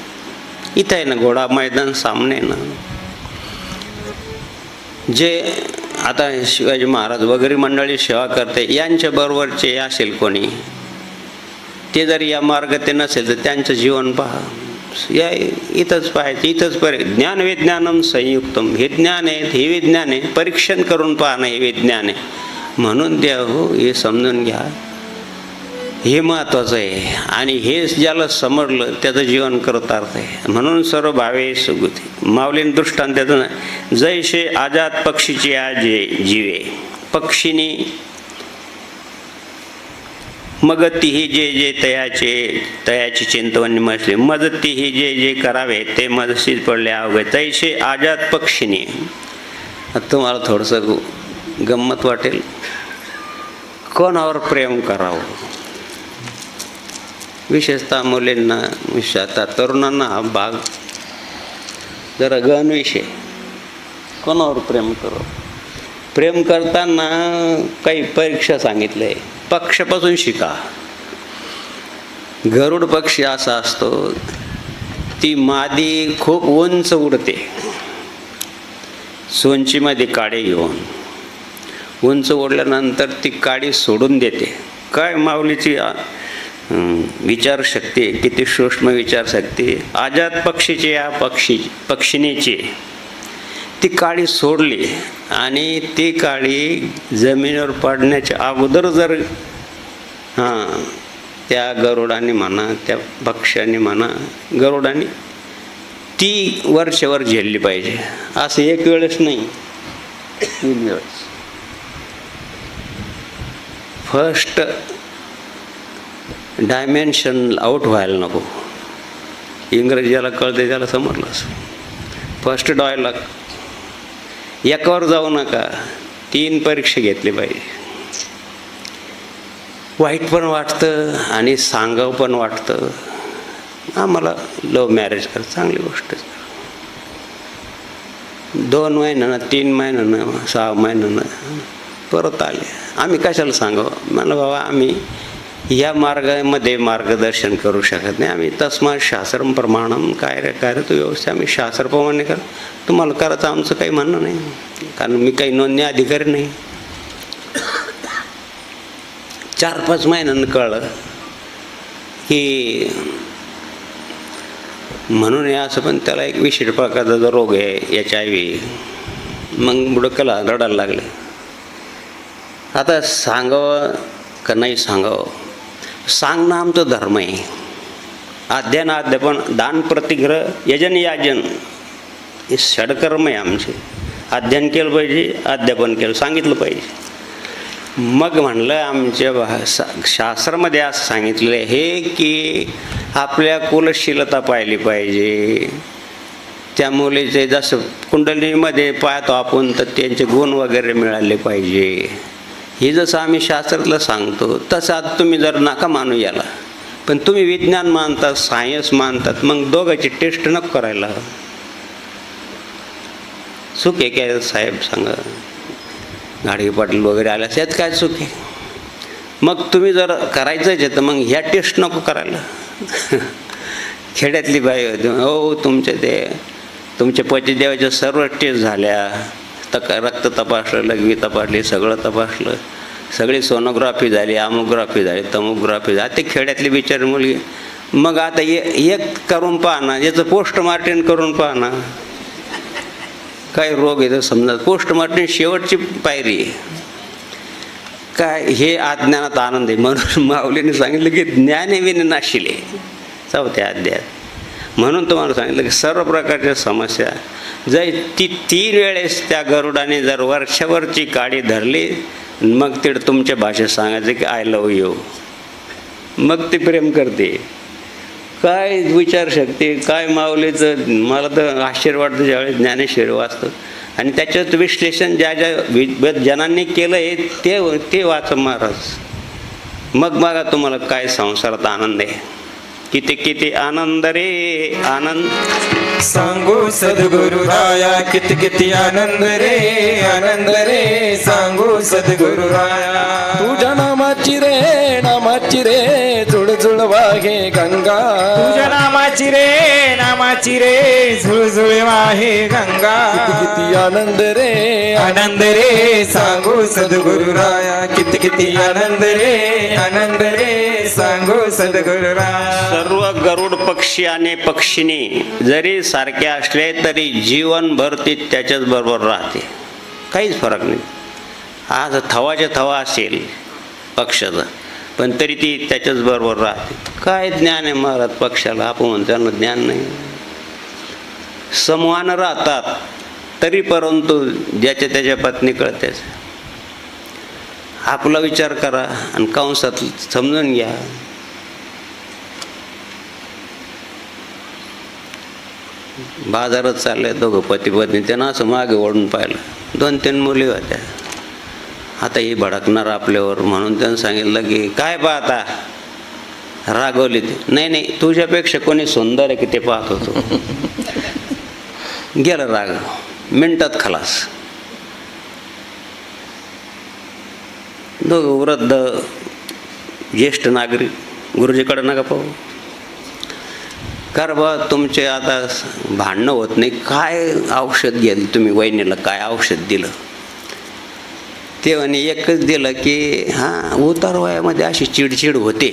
इथं आहे ना घोडा मैदान सामने ना, जे आता शिवाजी महाराज वगैरे मंडळी सेवा करते, यांच्या बरोबरचे असेल कोणी, ते जर या मार्गात नसेल तर त्यांचं जीवन पहा. या इथंच पाहायचं, इथंच ज्ञान विज्ञानम संयुक्तम. हे ज्ञान आहे, हे विज्ञान आहे, परीक्षण करून पाहणं हे विज्ञान आहे. म्हणून द्या हो, हे समजून घ्या, हे महत्त्वाचं आहे. आणि हे ज्याला समजलं त्याचं जीवन करत अर्थ आहे. म्हणून सर्व भावे सुगती. माऊलीन दृष्टांत त्याचं ना, जैसे आजाद पक्षीची आजे जीवे, पक्षीने मग तीही जे जे तयाची चिंतवणी मसले, मज तीही जे जे करावे ते मजशीच पडले अवघे. तैसे आजाद पक्षीने. तुम्हाला थोडंसं गंमत वाटेल, कोणावर प्रेम करावं, विशेषतः मुलींना, विशेषतः तरुणांना हा भाग जरा गहन विषय. कोणावर प्रेम करावं? प्रेम करताना काही परीक्षा सांगितलं आहे. पक्षापासून शिका. गरुड पक्षी असा असतो, ती मादी खूप उंच उडते, सोंचीमध्ये काडी घेऊन. उंच ओढल्यानंतर ती काडी सोडून देते. काय माऊलीची विचारशक्ती, किती सूक्ष्म विचारशक्ती. आजाद पक्षीची या पक्षिणीची ती काडी सोडली आणि ती काडी जमिनीवर पडण्याच्या अगोदर जर त्या गरुडाने म्हणा, त्या पक्ष्याने म्हणा, गरुडाने ती वरच्यावर झेलली पाहिजे. असं एक वेळेस नाही, 3 वेळेस. फर्स्ट डायमेन्शन आउट व्हायला नको. इंग्रजी ज्याला कळते त्याला समजलं असं. फर्स्ट डायलॉग एकावर जाऊ नका, 3 परीक्षा घेतली पाहिजे. वाईट पण वाटतं आणि सांगावं पण वाटतं. आम्हाला लव्ह मॅरेज कर, चांगली गोष्ट. 2 महिन्यानं 3 महिन्यानं 6 महिन्यानं परत आले. आम्ही कशाला सांगावं. म्हणलं बाबा आम्ही या मार्गामध्ये मार्गदर्शन करू शकत नाही. आम्ही तस्मात शास्त्रम प्रमाणम काय रे तो व्यवस्था आम्ही शास्त्रप्रमाणे कर. तुम्हाला करायचं आमचं काही म्हणणं नाही, कारण मी काही नोंदणी अधिकारी नाही. 4-5 महिन्यानं कळलं की म्हणून हे असं, पण त्याला एक विशिष्ट प्रकारचा जो रोग आहे HIV. मग बुडकला रडायला लागले. आता सांगावं का नाही सांगावं. सांगणं आमचं धर्म आहे. अध्ययन अध्यापन दान प्रतिग्रह यजन याजन हे षडकर्म आहे आमचे. अध्ययन केलं पाहिजे, अध्यापन केलं, सांगितलं पाहिजे. मग म्हणलं आमच्या शास्त्रामध्ये असं सांगितलेलं आहे की आपल्या कुलशीलता पाहिली पाहिजे. त्या मुलीचे जसं कुंडलीमध्ये पाहतो आपण तर त्यांचे गुण वगैरे मिळाले पाहिजे. हे जसं आम्ही शास्त्रातलं सांगतो तसं आता तुम्ही जर नका मानू याला, पण तुम्ही विज्ञान मानतात, सायन्स मानतात, मग दोघांची टेस्ट नको करायला. चूक आहे काय साहेब सांगा. गाडगे पाटील वगैरे आल्या त्यात काय चूक आहे. मग तुम्ही जर करायचंच आहे तर मग ह्या टेस्ट नको करायला. खेड्यातली बाई होती, हो तुमचे पतिदेवाच्या सर्व टेस्ट झाल्या, रक्त तपासलं, लघवी तपासली, सगळं तपासलं, सगळी सोनोग्राफी झाली, अमोग्राफी झाली, तमोग्राफी झाली. ते खेड्यातली बिचारी मुलगी. मग आता एक करून पहा ना, याचं पोस्टमार्टम करून पहा ना, काय रोग आहे तर समजा. पोस्टमार्टम शेवटची पायरी आहे. काय हे अज्ञानात आनंद आहे. म्हणून माऊलीने सांगितलं की ज्ञाने विनाशिले 4थ्या अध्यायात. म्हणून तुम्हाला सांगितलं की सर्व प्रकारच्या समस्या जर ती 3 वेळेस त्या गरुडाने जर वर्षावरची काडी धरली, मग ते तुमच्या भाषेत सांगायचं की आय लव्ह यू, मग ती प्रेम करते. काय विचारशक्ती, काय माऊलीचं. मला तर आश्चर्य वाटतं ज्यावेळेस ज्ञानेश्वरी वाचतं आणि त्याच्यात विश्लेषण ज्या जनांनी केलं आहे ते वाचा महाराज. मग बघा तुम्हाला काय संसारात आनंद आहे. किती आनंद रे आनंद. सांगू सद्गुरु राया किती आनंद रे सांगू सद्गुरु राया. तुझ्या नामाची रे जुळजुळ वाहे गंगा. तुझ्या नामाची रे झुळझुळ वाहे गंगा. किती आनंद रे सांगू सद्गुरु राया. किती आनंद रे सांगू सद्गुरु राया. सर्व गरुड पक्षी आणि पक्षिणी जरी सारखे असले तरी जीवनभर ती त्याच्याच बरोबर राहते. काहीच फरक नाही. आज थवाच्या थवा असेल पक्षाचा, पण तरी ती त्याच्याच बरोबर राहते. काय ज्ञान आहे महाराज पक्षाला. आपण म्हणतो त्यांना ज्ञान नाही. समूहानं राहतात तरी परंतु ज्याच्या त्याच्या पत्नी कळतेच. आपला विचार करा आणि कंसात समजून घ्या. बाजारात चालले दोघं पती पत्नी. त्यांना असं मागे ओढून पाहिलं. 2-3 मुली होत्या. आता ही भडकणार आपल्यावर म्हणून त्यांनी सांगितलं की काय पाहता. रागवली ती. नाही तुझ्यापेक्षा कोणी सुंदर आहे की ते पाहत होतो. गेलं राग. मिनिटात खलास. दोघं वृद्ध ज्येष्ठ नागरिक गुरुजीकडे नका पाहू. कर बा तुमचे आता भांडणं होत नाही. काय औषध घेतलं तुम्ही वहिनीला, काय औषध दिलं. ते म्हणे एकच दिलं की हां उतार वयामध्ये अशी चिडचिड होते,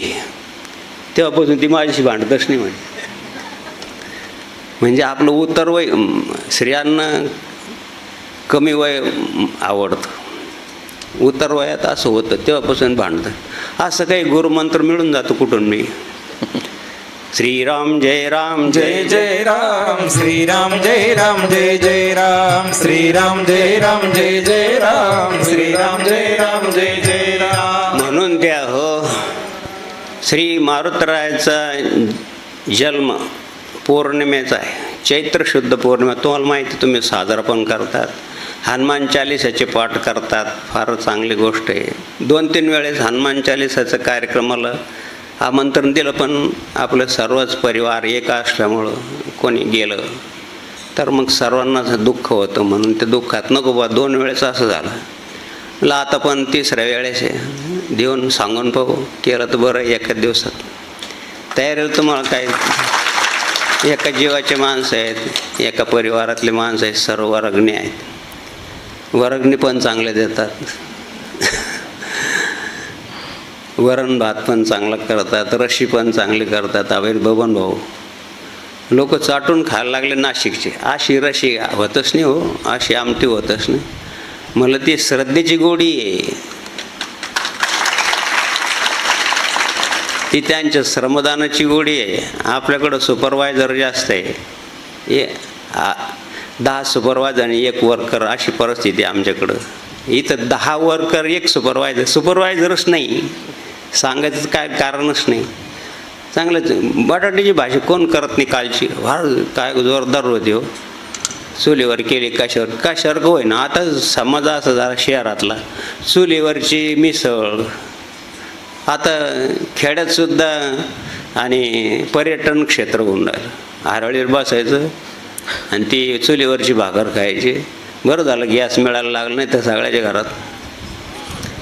तेव्हापासून ती माझ्याशी भांडतच नाही म्हणे. म्हणजे आपलं उतार वय स्त्रियांना कमी वय आवडतं. उतार वयात असं होतं तेव्हापासून भांडतं. असं काही गुरुमंत्र मिळून जातो कुठून मी. श्रीराम जय राम जय जय राम श्रीराम जय राम जय जय राम श्रीराम जय राम जय जय राम श्रीराम जय राम जय जय राम. म्हणून त्या श्री मारुतरायाचा जन्म पौर्णिमेचा आहे, चैत्र शुद्ध पौर्णिमा. तुम्हाला माहिती, तुम्ही साजरा पण करतात, हनुमान चालिसाचे पाठ करतात, फार चांगली गोष्ट आहे. 2-3 वेळेस हनुमान चालिसाचं कार्यक्रमाला आमंत्रण दिलं, पण आपलं सर्वच परिवार एक असल्यामुळं कोणी गेलं तर मग सर्वांनाच दुःख होतं. म्हणून ते दुःखात नको बा, 2 वेळेस असं झालं. मला आता पण 3ऱ्या वेळेस आहे, देऊन सांगून पाहू, केलं तर बरं. एका दिवसात तयारीला तुम्हाला काय, एका जीवाचे माणसं आहेत, एका परिवारातले माणसं आहेत, सर्व वर्गणी आहेत. वर्गणी पण चांगले देतात, वरण भात पण चांगला करतात, रशी पण चांगली करतात. अभय बबन भाऊ लोक चाटून खायला लागले नाशिकचे. अशी रशी होतच नाही हो, अशी आमटी होतच नाही. मला ती श्रद्धेची गोडी आहे, ती त्यांच्या श्रमदानाची गोडी आहे. आपल्याकडं सुपरवायझर जास्त आहे, 10 सुपरवायझर आणि 1 वर्कर, अशी परिस्थिती आमच्याकडं. इथं 10 वर्कर 1 सुपरवायझरच नाही. सांगायचं काय कारणच नाही. चांगलं बटाट्याची भाजी कोण करत नाही कालची, फार काय जोरदार होती हो. चुलीवर केली, कशावर होय ना. आता समाज असं झाला शहरातला, चुलीवरची मिसळ. आता खेड्यातसुद्धा आणि पर्यटन क्षेत्र होऊन राहिलं. हरळीवर बसायचं आणि ती चुलीवरची भाकर खायची. बरं झालं गॅस मिळायला लागलं, नाही तर सगळ्याच्या घरात.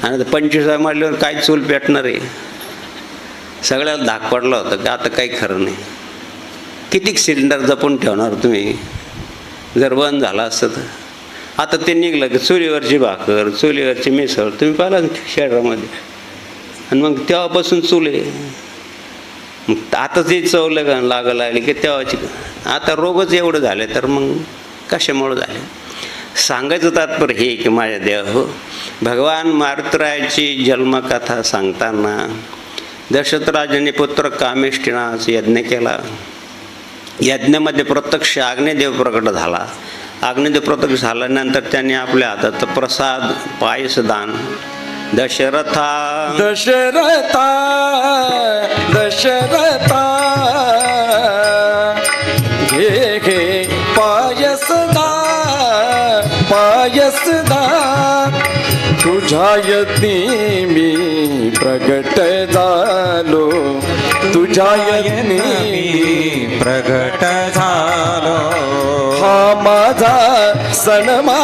आणि 25 म्हटल्यावर काय चूल पेटणार आहे, सगळ्याला धाक पडला होता की आता काही खरं नाही. किती सिलेंडर जपून ठेवणार तुम्ही, जर बंद झालं असतं तर. आता ते निघलं की चुलीवरची भाकर, चुलीवरची मिसळ तुम्ही पाहिला शहरामध्ये. आणि मग तेव्हापासून चूल आहे. मग आता ते चव लागलं लागली की तेव्हाची. आता रोगच एवढं झाले तर मग कशामुळं झाले. सांगायचं तात्पर्य हे की माझ्या देव हो, भगवान मारुतरायाची जन्मकथा सांगताना दशरथराजाने पुत्र कामेष्टीनाच यज्ञ केला. यज्ञामध्ये प्रत्यक्ष अग्निदेव प्रकट झाला. अग्निदेव प्रत्यक्ष झाल्यानंतर त्यांनी आपल्या हातात प्रसाद पायसदान दशरथा दशरथा दशरथा घे घे पायसदा पायसदा तुझ्या यज्ञी मी प्रगट झालो तुझ्या यज्ञी मी प्रगट झालो. हा माझा सन्मान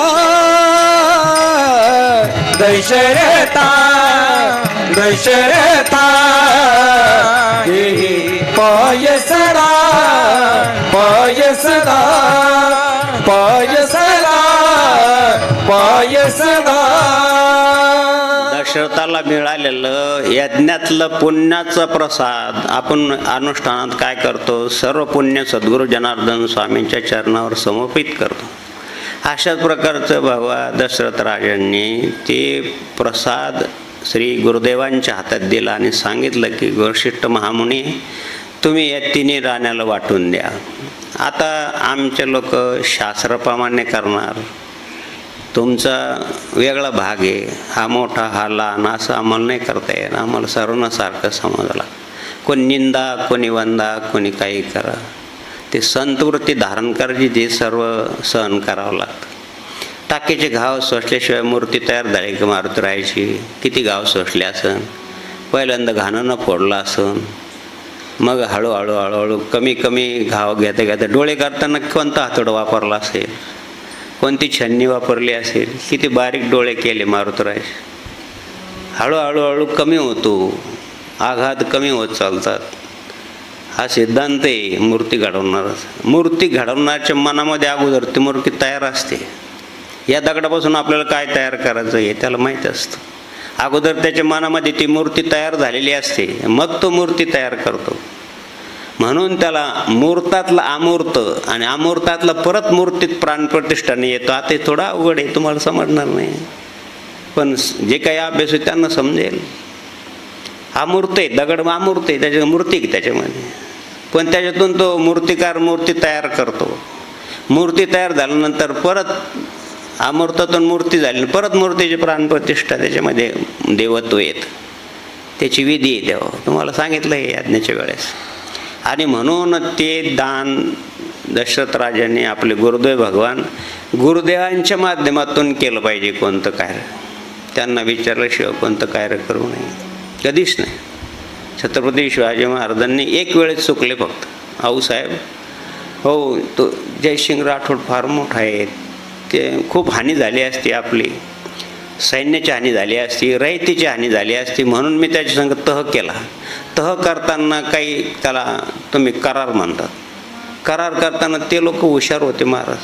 दशरथा दशरथा हे पायसदा पायसदा पायसदा पायसदा. दशरथाला मिळालेलं यज्ञातलं पुण्याचा प्रसाद आपण अनुष्ठानात काय करतो, सर्व पुण्य सद्गुरू जनार्दन स्वामींच्या चरणावर समर्पित करतो. अशाच प्रकारचं भगवान दशरथ राजांनी ते प्रसाद श्री गुरुदेवांच्या हातात दिला आणि सांगितलं की वशिष्ठ महामुनी तुम्ही या 3 राण्याला वाटून द्या. आता आमचे लोक शास्त्राप्रमाणे करणार, तुमचा वेगळा भाग आहे, हा मोठा हा लहान असं आम्हाला नाही करता येईल. आम्हाला सर्वांना सारखं समजला. कोणी निंदा, कोणी वंदा, कोणी काही करा. ते संतवृत्ती धारण करायची, ते सर्व सहन करावं लागतं. टाकीचे घाव सोसल्याशिवाय मूर्ती तयार झाली की मारुतरायाची किती घाव सोसले असन. पहिल्यांदा घाणं फोडलं असन, मग हळूहळू हळूहळू कमी कमी घाव घेता घेता डोळे करताना कोणता हातोडं वापरला असेल, कोणती छन्नी वापरली असेल, किती बारीक डोळे केले मारुतरायाचे. हळूहळू हळू कमी होतो, आघात कमी होत चालतात. हा सिद्धांत आहे मूर्ती घडवणारच. मूर्ती घडवण्याच्या मनामध्ये अगोदर ती मूर्ती तयार असते. या दगडापासून आपल्याला काय तयार करायचं हे त्याला माहीत असतं. अगोदर त्याच्या मनामध्ये ती मूर्ती तयार झालेली असते, मग तो मूर्ती तयार करतो. म्हणून त्याला मूर्तातला अमूर्त आणि अमूर्तातला परत मूर्तीत प्राणप्रतिष्ठाने येतो. आता थोडा अवघड आहे, तुम्हाला समजणार नाही, पण जे काही अभ्यास आहे त्यांना समजेल. अमूर्त आहे दगड, अमूर्त आहे, त्याच्या मूर्ती आहे त्याच्यामध्ये. पण त्याच्यातून तो मूर्तिकार मूर्ती तयार करतो. मूर्ती तयार झाल्यानंतर परत अमूर्तातून मूर्ती झाली, परत मूर्तीची प्राणप्रतिष्ठा, त्याच्यामध्ये देवत्व येतं. त्याची विधी आहे तेव्हा तुम्हाला सांगितलं आहे यज्ञाच्या वेळेस. आणि म्हणून ते दान दशरथ राजांनी आपले गुरुदेव भगवान गुरुदेवांच्या माध्यमातून केलं पाहिजे. कोणतं कार्य त्यांना विचारल्याशिवाय कोणतं कार्य करू नये, कधीच नाही. छत्रपती शिवाजी महाराजांनी एक वेळेस चुकले फक्त. आऊसाहेब हो, तो जयसिंग राठोड फार मोठा आहे, ते खूप हानी झाली असती, आपली सैन्याची हानी झाली असती, रयतेची हानी झाली असती, म्हणून मी त्याच्या संग तह केला. तह करताना काही त्याला तुम्ही करार म्हणतात. करार करताना ते लोक हुशार होते महाराज.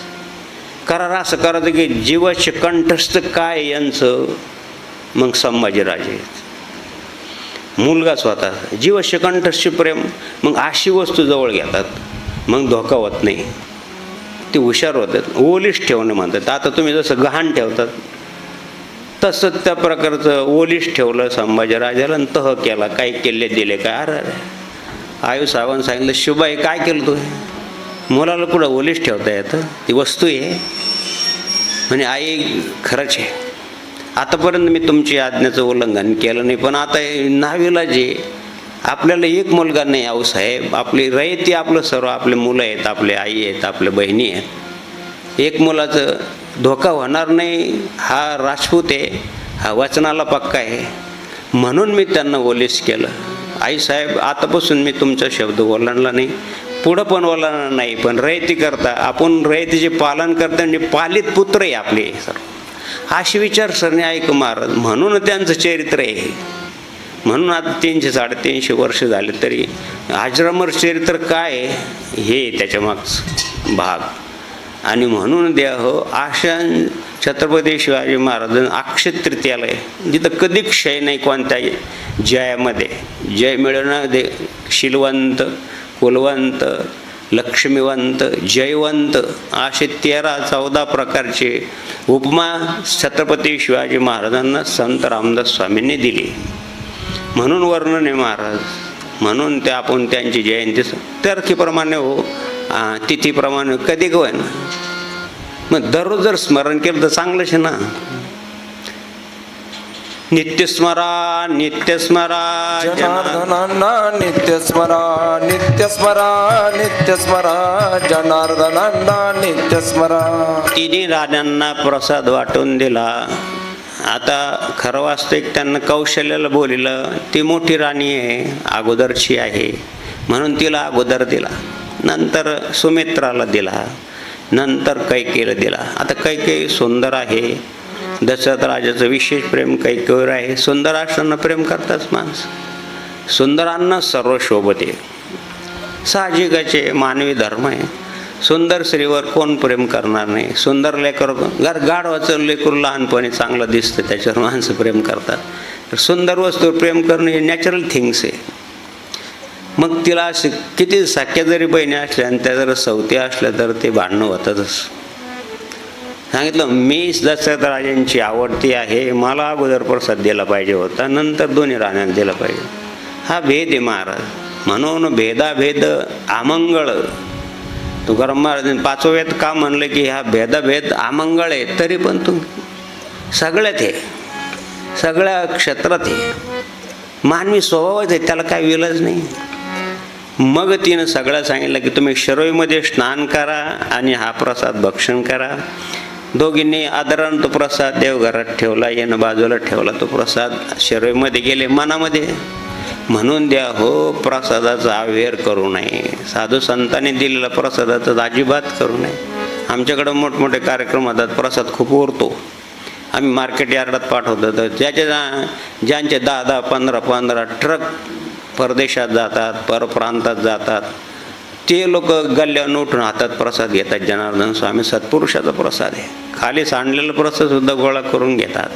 करार असं करायचं की जीवाचे कंठस्थ काय यांचं, मग संभाजीराजे मुलगा स्वतः जीवाचे कंठस्थ प्रेम, मग अशी वस्तू जवळ घेतात, मग धोका होत नाही. ते हुशार होतात. ओलीस ठेवणं म्हणतात. आता तुम्ही जसं गहाण ठेवतात तसं त्या प्रकारचं ओलीस ठेवलं संभाजीराजाला आणि तह केला. काही किल्ले दिले काय. अरे आयु साहेबांनी सांगितलं, शिवबाई काय केलं तू, मुलाला कुठं ओलीस ठेवता येतं, ती वस्तू आहे म्हणजे. आई खरंच आहे, आतापर्यंत मी तुमची आज्ञेचं उल्लंघन केलं नाही, पण आता नावीला जे आपल्याला एक मुलगा नाही आऊसाहेब, आपली रयती आपलं सर्व, आपले मुलं आहेत, आपले आई आहेत, आपल्या बहिणी आहेत, एक मुलाचं धोका होणार नाही. हा राजपूत आहे, हा वचनाला पक्का आहे, म्हणून मी त्यांना ओलीस केलं. आईसाहेब आतापासून मी तुमचा शब्द ओलांडला नाही, पुढं पण ओलांडणार नाही, पण रयती करता आपण रयतीचे पालन करता म्हणजे पालित पुत्र आहे आपले सर्व, अशी विचारसरणी ऐक महाराज. म्हणून त्यांचं चरित्र आहे. म्हणून आता 300-350 वर्ष झाले तरी अजरामर चरित्र काय हे त्याच्या मागचं भाग. आणि म्हणून द्या हो, अशा छत्रपती शिवाजी महाराज अक्षय तृतीयाला आहे, जिथं कधी क्षय नाही कोणत्याही जयामध्ये. जय मिळवणं दे, शीलवंत, कुलवंत, लक्ष्मीवंत, जयवंत असे 13-14 प्रकारचे उपमा छत्रपती शिवाजी महाराजांना संत रामदास स्वामींनी दिली. म्हणून वर्णन आहे महाराज. म्हणून ते आपण त्यांची जयंती तारखेप्रमाणे हो, तिथीप्रमाणे कधी होय ना, मग दररोज जर स्मरण केलं तर चांगलंच आहे ना. नित्यस्मरा नित्यस्मरा जनार्दनांना नित्यस्मरा नित्यस्मरा नित्यस्मरा जनार्दनांना नित्यस्मरा. तिन्ही राण्यांना प्रसाद वाटून दिला. आता खरं वास्तविक त्यांना कौशल्याला बोलिलं, ती मोठी राणी आहे, अगोदरची आहे, म्हणून तिला अगोदर दिला. नंतर सुमित्राला दिला, नंतर कैकेयीला दिला. आता कैकेयी सुंदर आहे, दशरथ राजाचं विशेष प्रेम कैकेयीवर आहे. सुंदर असताना प्रेम करताच माणसं. सुंदरांना सर्व शोभते, साहजिकाचे मानवी धर्म आहे. सुंदर स्त्रीवर कोण प्रेम करणार नाही. सुंदर लेकर, गाढवाचं लेकरू लहानपणी चांगलं दिसतं, त्याच्यावर माणसं प्रेम करतात. तर सुंदर वस्तूवर प्रेम करणं हे नॅचरल थिंग्स आहे. मग तिला असे किती सख्या जरी बहिणी असल्या आणि त्या जर सवत्या असल्या तर ते भांडणं होतातच. सांगितलं मी दशरथ राजांची आवडती आहे, मला अगोदर प्रसाद दिला पाहिजे होता, नंतर दोन्ही राण्यांना दिला पाहिजे. हा भेद आहे महाराज. म्हणून भेदाभेद अमंगळ. तुकाराम महाराजांनी 5व्या वेद का म्हणलं की हा भेदाभेद अमंगळ आहे, तरी पण तू सगळ्यात आहे, सगळ्या क्षेत्रात आहे. मानवी स्वभावच आहे, त्याला काय विलाज नाही. मग तिनं सगळं सांगितलं की तुम्ही शरवीमध्ये स्नान करा आणि हा प्रसाद भक्षण करा. दोघींनी आदरानं तो प्रसाद देवघरात ठेवला, यानं बाजूला ठेवला. तो प्रसाद शरवीमध्ये गेले मनामध्ये. म्हणून द्या हो, प्रसादाचा अवेअर करू नये. साधू संतांनी दिलेला प्रसादाचा अजिबात करू नये. आमच्याकडं मोठमोठे कार्यक्रम होतात, प्रसाद खूप उरतो, आम्ही मार्केट यार्डात पाठवतो. तर ज्यांचे 10-10, 15-15 ट्रक परदेशात जातात, परप्रांतात जातात, ते लोक गल्ल्यावर उठून हातात प्रसाद घेतात. जनार्दन स्वामी सत्पुरुषाचा प्रसाद आहे. खाली सांडलेला प्रसाद सुद्धा गोळा करून घेतात.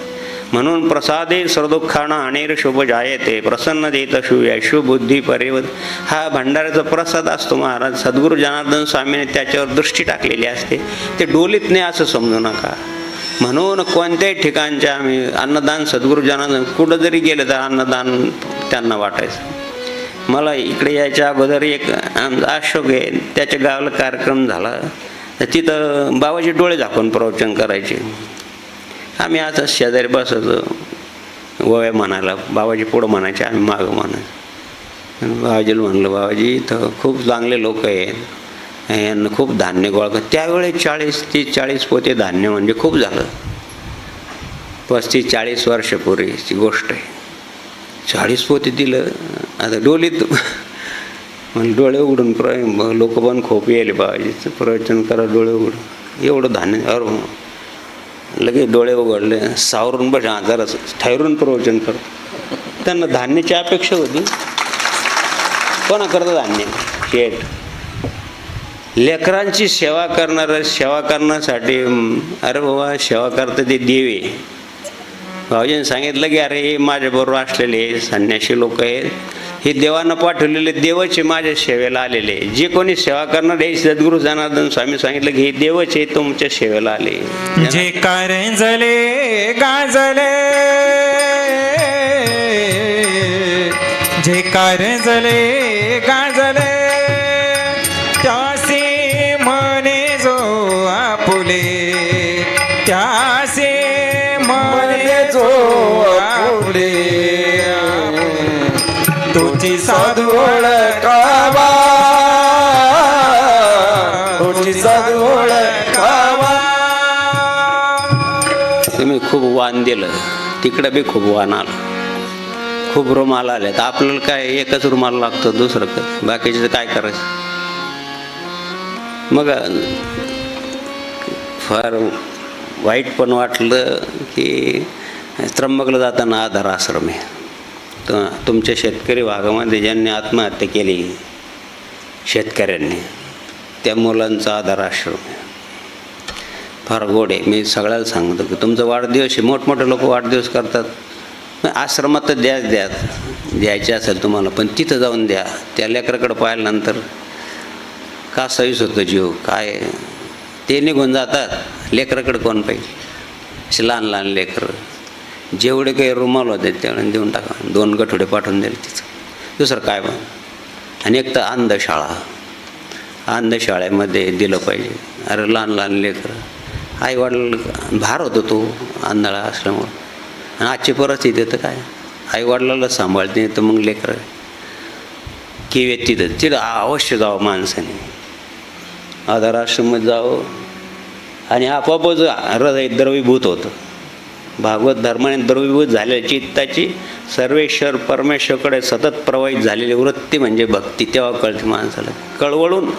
म्हणून प्रसादे सर्वदुःखाना अनेर शुभ जायते प्रसन्न देत शुबुद्धी परिवत. हा भंडाऱ्याचा प्रसाद असतो महाराज. सद्गुरू जनार्दन स्वामीने त्याच्यावर दृष्टी टाकलेली असते. ते डोलीत नाही असं समजू नका. म्हणून कोणत्याही ठिकाणचे आम्ही अन्नदान सद्गुरू जनार्दन कुठं जरी गेलं तर अन्नदान त्यांना वाटायचं. मला इकडे यायच्या अगोदर एक अशोक आहे, त्याच्या गावाला कार्यक्रम झाला, तर तिथं बाबाजी डोळे झाकून प्रवचन करायचे. आम्ही आता शेजारी बसायचो, वया म्हणायला, बाबाजी पुढं म्हणायचे, आम्ही मागं म्हणायचो. बाबाजीला म्हणलं, बाबाजी इथं खूप चांगले लोक आहेत, यांना खूप धान्य गोळा कर. त्यावेळी 30-40 पोते धान्य म्हणजे खूप झालं. 35-40 वर्षापूर्वीची गोष्ट आहे. 40 पोते दिलं. आता डोलीत म्हणजे डोळे उघडून लोक पण खूप येले, बाबाजीचं प्रवचन करा डोळे उघडून, एवढं धान्य. अरे लगेच डोळे उघडले, सावरून बस जरा ठरून प्रवचन कर. त्यांना धान्याची अपेक्षा होती. कोणा करतं धान्य? शेठ. लेकरांची सेवा करणारं, सेवा करण्यासाठी, अरे बाबा सेवा करतं ते देवे. भाऊजीने सांगितलं की अरे हे माझ्याबरोबर असलेले संन्यासी लोक आहेत, हे देवानं पाठवलेले देवचे माझ्या सेवेला आलेले. जे कोणी सेवा करणार आहे, सद्गुरू जनार्दन स्वामी सांगितलं की हे देवच आहे, तुमच्या सेवेला आले. जे कारंजले गाजले, जे कारंजले गाजले, त्यासे म्हणे जो आपुले, त्यासे म्हणे जो आपुले, तुझी साधू ओळखावा, तुझी साधू ओळखावा. तुम्ही खूप वाण दिलं, तिकडं बी खूप वाण आलं, खूप रुमाल आले. तर आपल्याला काय एकच रुमाल लागतो, दुसरं काय, बाकीचं काय करायचं. मग फार वाईट पण वाटलं की त्र्यंबकला जाताना आधार आश्रम आहे, तर तुमच्या शेतकरी भागामध्ये ज्यांनी आत्महत्या केली शेतकऱ्यांनी, त्या मुलांचा आधार आश्रम आहे. फार गोड आहे. मी सगळ्याला सांगतो की तुमचा वाढदिवस आहे, मोठमोठे लोक वाढदिवस करतात, आश्रमात तर द्यायचे असेल तुम्हाला, पण तिथं जाऊन द्या. त्या लेकराकडं पाहिल्यानंतर का सहीच होतं जीव. काय ते निघून जातात, लेकराकडे कोण पाहिजे. असे लहान लहान लेकरं, जेवढे काही रुमाल होते तेवढे देऊन टाका, 2 गठोडे पाठवून दिले तिचं, दुसरं काय बघ. आणि एक तर अंधशाळा, अंधशाळेमध्ये दिलं पाहिजे. अरे लहान लहान लेकरं, आईवडील भार होतो तो आंधळा असल्यामुळं. आणि आजची परिस्थिती तर काय, आईवडिलाला सांभाळते, तर मग लेकरं किंवा तिथं अवश्य जावं माणसाने, आधार आश्रमात जावं. आणि आपोआपच हृदय द्रवीभूत होतं. भागवत धर्माने द्रवीभूत झालेल्या चित्ताची सर्वेश्वर परमेश्वरकडे सतत प्रवाहित झालेली वृत्ती म्हणजे भक्ती. तेव्हा कळते माणसाला, कळवळून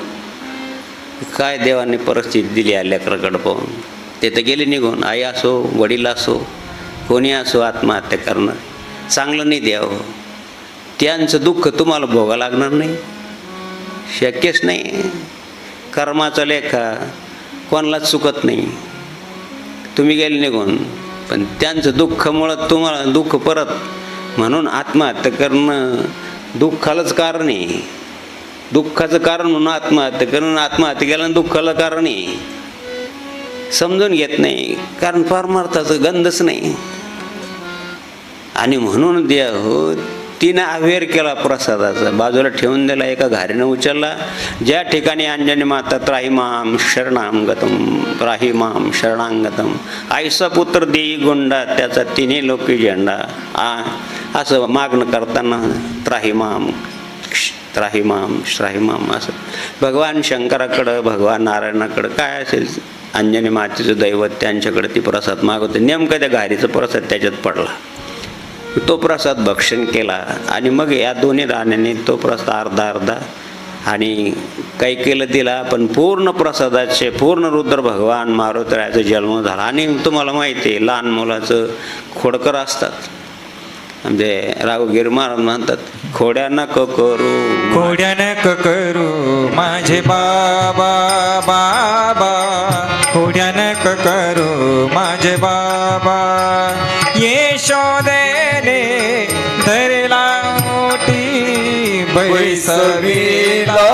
काय देवाने परिस्थिती दिली आहे लेकराकडं पाहून. ते तर गेले निघून. आई असो, वडील असो, कोणी असो आत्महत्या करणं चांगलं नाही द्यावं. त्यांचं दुःख तुम्हाला भोगा लागणार नाही, शक्यच नाही. कर्माचा लेखा कोणालाच चुकत नाही. तुम्ही गेले निघून, पण त्यांचं दुःखामुळं तुम्हाला दुःख परत, म्हणून आत्महत्या करणं दुःखालाच कारण आहे. दुःखाचं कारण म्हणून आत्महत्या करणं, आत्महत्या केल्यानं दुःखाला कारण आहे. समजून घेत नाही, कारण परमार्थाचं गंधच नाही. आणि म्हणून द्या हो, तिनं अवेअर केला प्रसादाचा, बाजूला ठेवून दिला, एका घारीनं उचलला. ज्या ठिकाणी अंजनी माता त्राहिमाम शरणांगतम, त्राहिमाम शरणांगतम, आईचा पुत्र देई गुंडा, त्याचा तिन्ही लोकी झेंडा. असं मागणं करताना त्राहिमाम त्राहिमाम त्राहिमाम असं भगवान शंकराकडं, भगवान नारायणाकडं काय असेल अंजनी मातेचं दैवत, त्यांच्याकडे ती प्रसाद मागवते. नेमकं त्या घारीचा प्रसाद त्याच्यात पडला, तो प्रसाद भक्षण केला. आणि मग या दोन्ही राण्यांनी तो प्रसाद अर्धा आणि काही केलं दिला, पण पूर्ण प्रसादाचे पूर्ण रुद्र भगवान मारुतीरायाचा जन्म झाला. आणि तुम्हाला माहिती आहे, लहान मुलाचं खोडकर असतात, म्हणजे राघोगीर महाराज म्हणतात, खोड्या नको करू, खोड्या नको करू माझे बाबा, बाबा खोड्या नको करू माझे बाबा. यशोदेने धरला मोठी बैसवीला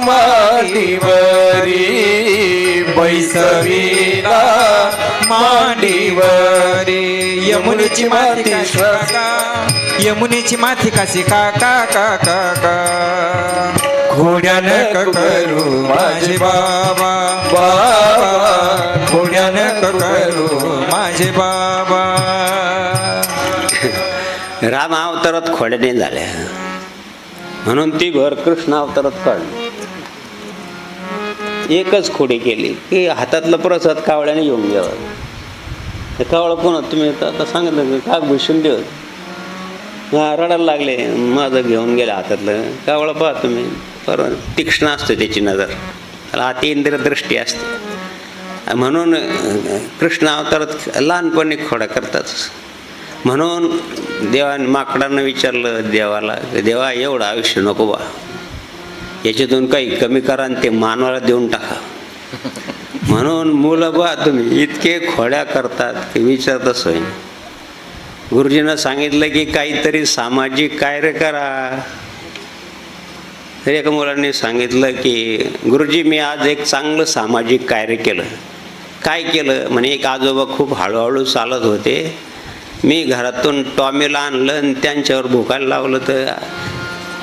मांडीवरी, बैसवीला मान मांडीवरी यमुनेची माती काशी काका यमुनेची माती काशी काका काका का घोड्यानं करू माझे बाबा बाबा घोड्यानं करू माझे बाबा. राम अवतारात खोड्याने झाल्या म्हणून ती भर कृष्ण अवतारात काढली. एकच खोडी केली की हातातलं प्रसाद कावळ्याने घेऊन घ्यावा. ते कावळा कोण तुम्ही आता सांगितलं का भूषण देव रडायला लागले माझं घेऊन गेलं हातातलं. कावळा पहा तुम्ही परत तीक्ष्ण असतो त्याची नजर, त्याला अतिइंद्रिय दृष्टी असते. म्हणून कृष्ण अवतारात लहानपणी खोड्या करतात. म्हणून देवाने माकडांना विचारलं देवाला, देवा एवढं आयुष्य नको बा, याच्यातून काही कमी करा आणि ते मानवाला देऊन टाका. म्हणून मुलं बा तुम्ही इतके खोड्या करतात की विचारतच होईन. गुरुजींना सांगितलं की काहीतरी सामाजिक कार्य करा. तर एका मुलांनी सांगितलं की गुरुजी मी आज एक चांगलं सामाजिक कार्य केलं. काय केलं म्हणे, एक आजोबा खूप हळूहळू चालत होते, मी घरातून टॉमीला आणलं आणि त्यांच्यावर भुकायला लावलं तर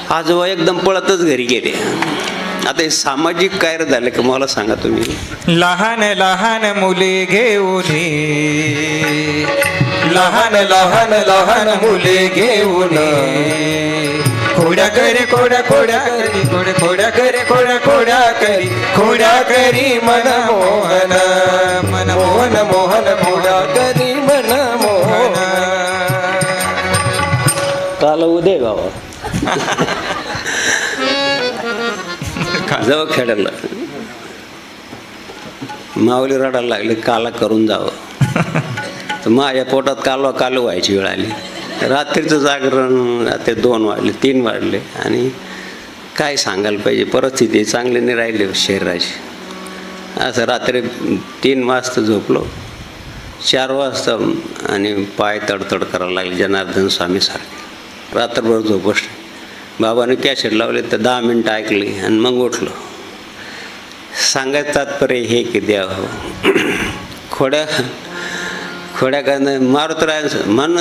आजोबा एकदम पळतच घरी गेले. आता हे सामाजिक कार्य झालं का मला सांगा तुम्ही. लहान लहान मुले घेऊन लहान लहान लहान मुले घेऊन खोड्या करे खोड्या खोड्या करी खोड्या खोड्या करे खोड्या खोड्या करी खोड्या करी मनमोहन मनमोहन मोहन खोड्या करी मनमोहन. काल उदय गावा जावं खेळायला. माऊली रडायला लागले काला करून जावं. तर माझ्या पोटात कालवा कालू व्हायची वेळ आली. रात्रीचं जागरण रात्री 2 वाजले 3 वाजले आणि काय सांगायला पाहिजे, परिस्थिती चांगली नाही राहिली शरीराची. असं रात्री 3 वाजता झोपलो, 4 वाजता आणि पाय तडतड करायला लागले जनार्दन स्वामी सारखे. रात्रभर झोपच नाही. बाबाने कॅसेट लावले तर 10 मिनटं ऐकली आणि मग उठलो. सांगायचं तात्पर्य हे की द्या हो खोड्या खोड्या काय मारुतराय मन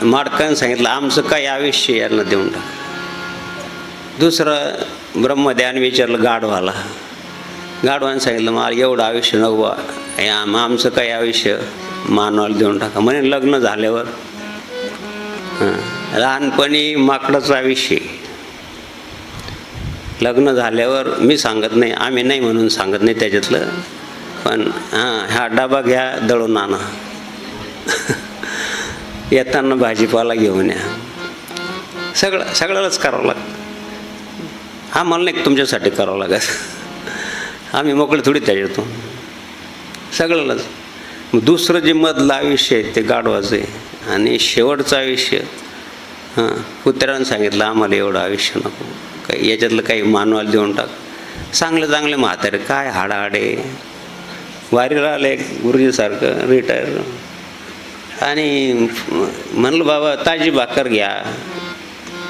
माडकानं सांगितलं आमचं काय आयुष्य यांना देऊन टाक. दुसरं ब्रह्मध्यान विचारलं गाढवाला. गाढवानं सांगितलं मला एवढं आयुष्य नको आमचं काय आयुष्य मानवाला देऊन टाका. म्हणे लग्न झाल्यावर लहानपणी माकडाचं आयुष्य, लग्न झाल्यावर मी सांगत नाही, आम्ही नाही म्हणून सांगत नाही त्याच्यातलं, पण हा डबा घ्या दळून आणा, येताना भाजीपाला घेऊन या, सगळ्यालाच करावं लागतं. हा मला नाही तुमच्यासाठी करावं लागत, आम्ही मोकळे थोडी त्याच्यातून सगळ्यालाच. दुसरं जे मधलं आयुष्य आहे ते गाढवाचं आहे आणि शेवटचं आयुष्य कुत्र्यानं सांगितलं आम्हाला एवढं आयुष्य नको, काही याच्यातलं काही मानवाला देऊन टाक. चांगले म्हातारे काय हाडाहाडे वारीला आले गुरुजीसारखं रिटायर, आणि म्हणलं बाबा ताजी भाकर घ्या,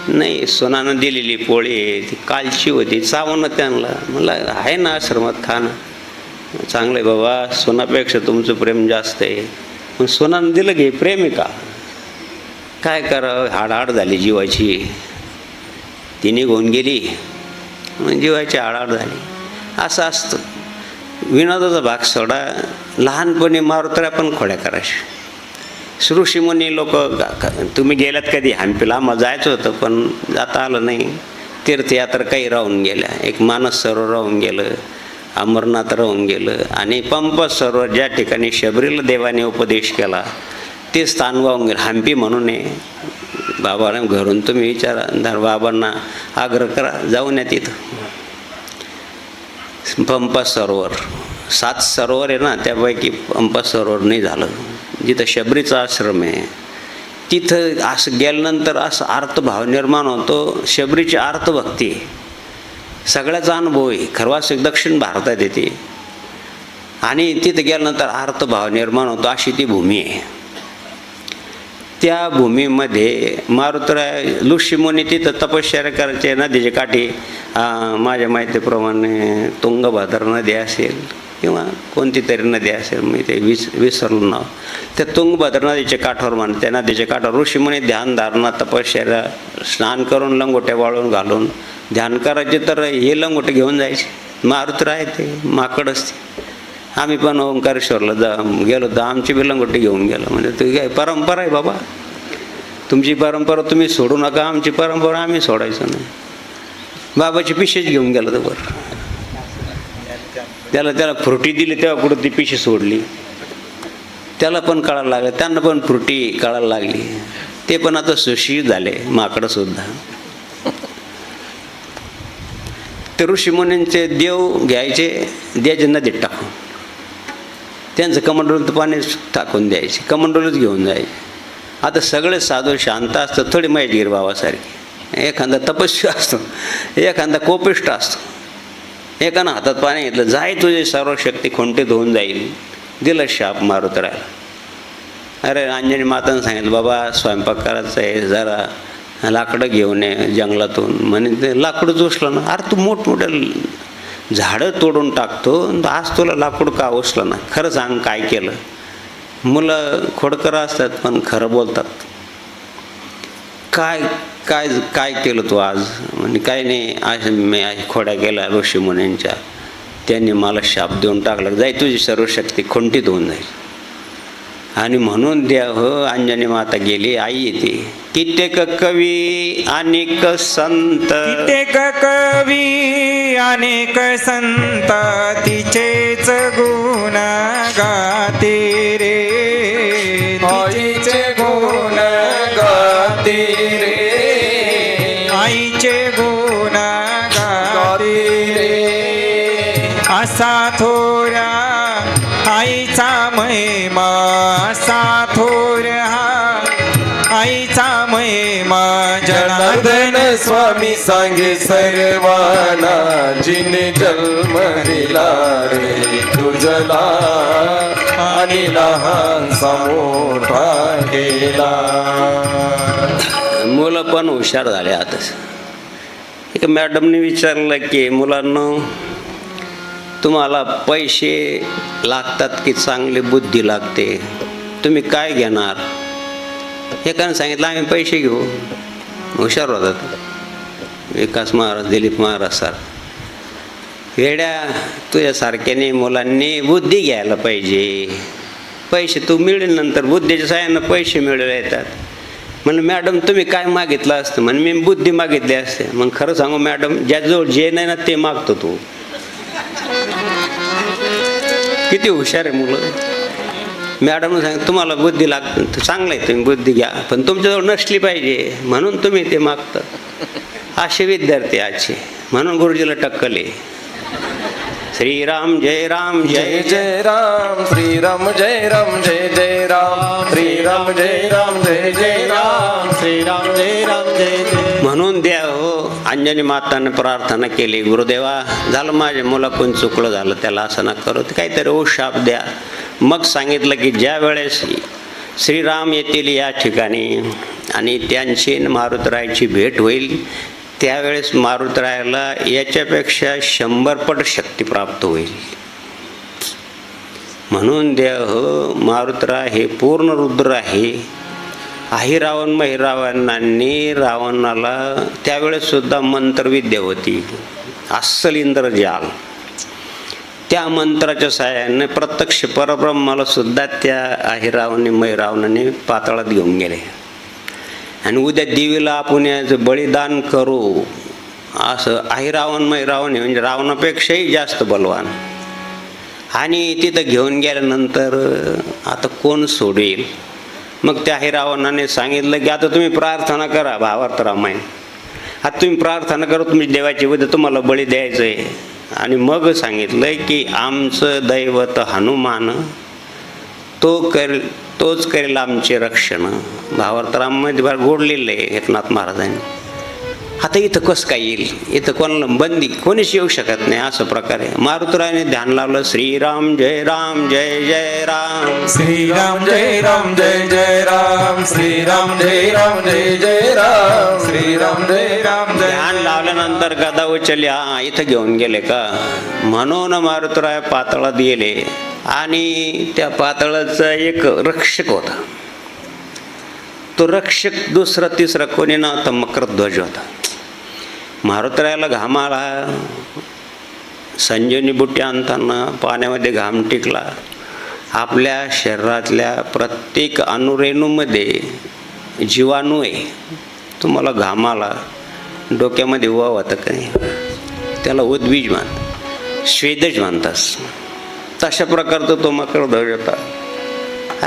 नाही सोनानं दिलेली पोळी ती कालची होती चावणं त्यांना. म्हणलं आहे ना आश्रमात खाणं चांगलं आहे बाबा, सोनापेक्षा तुमचं प्रेम जास्त आहे. मग सोनानं दिलं घे, प्रेम आहे का, काय करावं, हाडहाड झाली जीवाची, ती निघून गेली जीवाची हाडहाड झाली. असं असतं. विनोदाचा भाग सोडा, लहानपणी मारुतऱ्या पण खोड्या करायच्या. ऋषीमुनी लोक, तुम्ही गेल्यात कधी हंपीला, आम्हाला जायचं होतं पण जाता आलं नाही. तीर्थयात्रा काही राहून गेल्या, एक मानस सरोवर राहून गेलं, अमरनाथ राहून गेलं, आणि पंप सरोवर ज्या ठिकाणी शबरीला देवाने उपदेश केला ते स्थान वाहून गेलं. हंपी म्हणून आहे. बाबांना घरून तुम्ही विचारा, धर बाबांना आग्रह करा, जाऊन या तिथं. पंपा सरोवर 7 सरोवर आहे ना, त्यापैकी पंपा सरोवर नाही झालं. जिथं शबरीचा आश्रम आहे तिथं असं गेल्यानंतर असं आर्तभाव निर्माण होतो. शबरीची आर्तभक्ती सगळ्याचा अनुभव आहे. खरवास दक्षिण भारतात येते आणि तिथं गेल्यानंतर आर्तभाव निर्माण होतो, अशी ती भूमी आहे. त्या भूमीमध्ये मारुतराय ऋषीमुनी तिथं तपश्चर्या करायचे. नदीच्या काठी माझ्या माहितीप्रमाणे तुंगभद्रा नदी असेल, किंवा कोणती तरी नदी असेल, मी ते विसरलो नाव. त्या तुंगभद्रा नदीच्या काठावर म्हणा, त्या नदीच्या काठावर ऋषीमुनी ध्यान धारणा तपश्चर्या स्नान करून लंगोट्या वाळून घालून ध्यान करायचे. तर हे लंगोटे घेऊन जायचे. मारुती आहे ते माकड असते. आम्ही पण ओंकारेश्वरला गेलो तर आमची बी लंगोटी घेऊन गेलो. म्हणजे तुझी काय परंपरा आहे बाबा, तुमची परंपरा तुम्ही सोडू नका, आमची परंपरा आम्ही सोडायचं नाही. बाबाची पिशेच घेऊन गेलो तर बरं. त्याला फ्रुटी दिली तेव्हा कुठं ती पिशी सोडली. त्याला पण कळायला लागलं, त्यांना पण फ्रुटी कळायला लागली. ते पण आता सुशी झाले माकडंसुद्धा. ते ऋषीमुनींचे देव द्यायचे नदीत टाकून, त्यांचं कमंडलूत पाणी टाकून द्यायचे, कमंडलूच घेऊन जायचे. आता सगळे साधू शांत असतात, थोडी महेशगीर बाबासारखी. एखादा तपस्वी असतो, एखादा कोपिष्ट असतो. एकानं हातात पाणी घेतलं, जाय तुझी सर्व शक्ती खुंटीत होऊन जाईल. दिलं शाप मारुतीरायाला. अरे अंजनी मातानं सांगितलं बाबा स्वयंपाक करायचं आहे, जरा लाकडं घेऊन ये जंगलातून. म्हणे ते लाकडं उचलं ना. अरे तू मोठमोठ्या झाडं तोडून टाकतो, आज तुला लाकूड का उचलं ना? खरं सांग काय केलं? मुलं खोडकर असतात पण खरं बोलतात. काय काय काय केलं तू आज? म्हणजे काही नाही, असं मी खोड्या केल्या ऋषीमुनींच्या, त्यांनी मला शाप देऊन टाकला, जाय तुझी सर्व शक्ती खुंटीत होऊन जाईल. आणि म्हणून देव अंजनी माता गेली, आई येते. कित्येक कवी अनेक संत, कित्येक कवी अनेक संत तिचेच गुण गाते रे, आईचे गुण गाते रे, आईचे गुण गाते रे. असा थोरा आईचा महिमा, असा थोर हा आईचा महिमा. जनार्दन स्वामी सांगे सर्वांना, जिने जन्म दिला रे तुझला, आणि लहानसा मोठा केला. मुलं पण हुशार झाले. आताच एक मॅडमने विचारलं की मुलांना तुम्हाला पैसे लागतात की चांगली बुद्धी लागते, तुम्ही काय घेणार? एकानं सांगितलं आम्ही पैसे घेऊ. हुशार होतात. विकास महाराज, दिलीप महाराज सर. वेड्या तुझ्यासारख्याने मुलांनी बुद्धी घ्यायला पाहिजे. पैसे तू मिळेल नंतर, बुद्धीच्या साहाय्यानं पैसे मिळवले येतात. म्हणलं मॅडम तुम्ही काय मागितलं असतं? म्हणे मी बुद्धी मागितली असते. मग खरं सांगू मॅडम, ज्याजवळ जे नाही ना ते मागतो तू. किती हुशार आहे मुलं. मॅडमनं सांगितलं तुम्हाला बुद्धी लागते, चांगलं आहे तुम्ही बुद्धी घ्या, पण तुमच्याजवळ नसली पाहिजे म्हणून तुम्ही ते मागता. असे विद्यार्थी आजचे. म्हणून गुरुजीला टक्कले. श्रीराम जय राम जय जय राम, श्रीराम जय राम जय जय राम, श्रीराम जय राम जय जय राम, श्रीराम जय राम जय जय. म्हणून द्या हो. अंजनी माताने प्रार्थना केली, गुरुदेवा झालं माझ्या मुलाकडून चुकलं झालं, त्याला असं ना करू, काहीतरी ओ शाप द्या. मग सांगितलं की ज्या वेळेस श्रीराम येतील या ठिकाणी आणि त्यांची मारुतीरायाची भेट होईल, त्यावेळेस मारुतीरायाला याच्यापेक्षा 100 पट शक्ती प्राप्त होईल. म्हणून देव मारुतीराय हे पूर्ण रुद्र आहे. रावण महिरावणांनी रावणाला त्यावेळेस सुद्धा मंत्रविद्या होती, अस्सल इंद्रजाल. त्या मंत्राच्या सहाय्याने प्रत्यक्ष परब्रह्माला सुद्धा त्या अहिरावणी महिरावणाने पाताळात घेऊन गेले. आणि उद्या देवीला आपण याचं बलिदान करू असं अहिरावण महिरावण म्हणजे रावणापेक्षाही जास्त बलवान. आणि तिथं घेऊन गेल्यानंतर आता कोण सोडेल? मग त्या अहिरावणाने सांगितलं की आता तुम्ही प्रार्थना करा. भावार्थ रामायण. आता तुम्ही प्रार्थना करा, तुम्ही देवाची उद्या तुम्हाला बळी द्यायचं आहे. आणि मग सांगितलंय की आमचं दैवत हनुमान तोच करेल आमचे रक्षण. भावार्थरामध्ये फार गोडलेलं आहे एकनाथ महाराजांनी. आता इथं कसं काय येईल? इथं कोणाला बंदी कोणीच येऊ शकत नाही. असं प्रकारे मारुतीरायाने ध्यान लावलं. श्रीराम जय राम जय जय राम, श्रीराम जय राम जय जय राम, श्रीराम जय राम जय जय राम, श्रीराम जय राम जय. ध्यान लावलं त्याच्यानंतर गदा उचलली, हा इथं घेऊन गेले का म्हणून मारुतराय पाताळात गेले. आणि त्या पाताळाचा एक रक्षक होता. तो रक्षक दुसरा तिसरा कोणी नव्हता, मकरध्वज होता. मारुतरायाला घाम आला, संजीवनी बुट्टी आणताना पाण्यामध्ये घाम टिकला. आपल्या शरीरातल्या प्रत्येक अणुरेणूमध्ये जीवाणू आहे. तुम्हाला घाम आला, डोक्यामध्ये वाव होतं का नाही, त्याला उद्वीज म्हणतात, स्वेदज म्हणतात. तशा प्रकारचा तो मकरध्वज होता.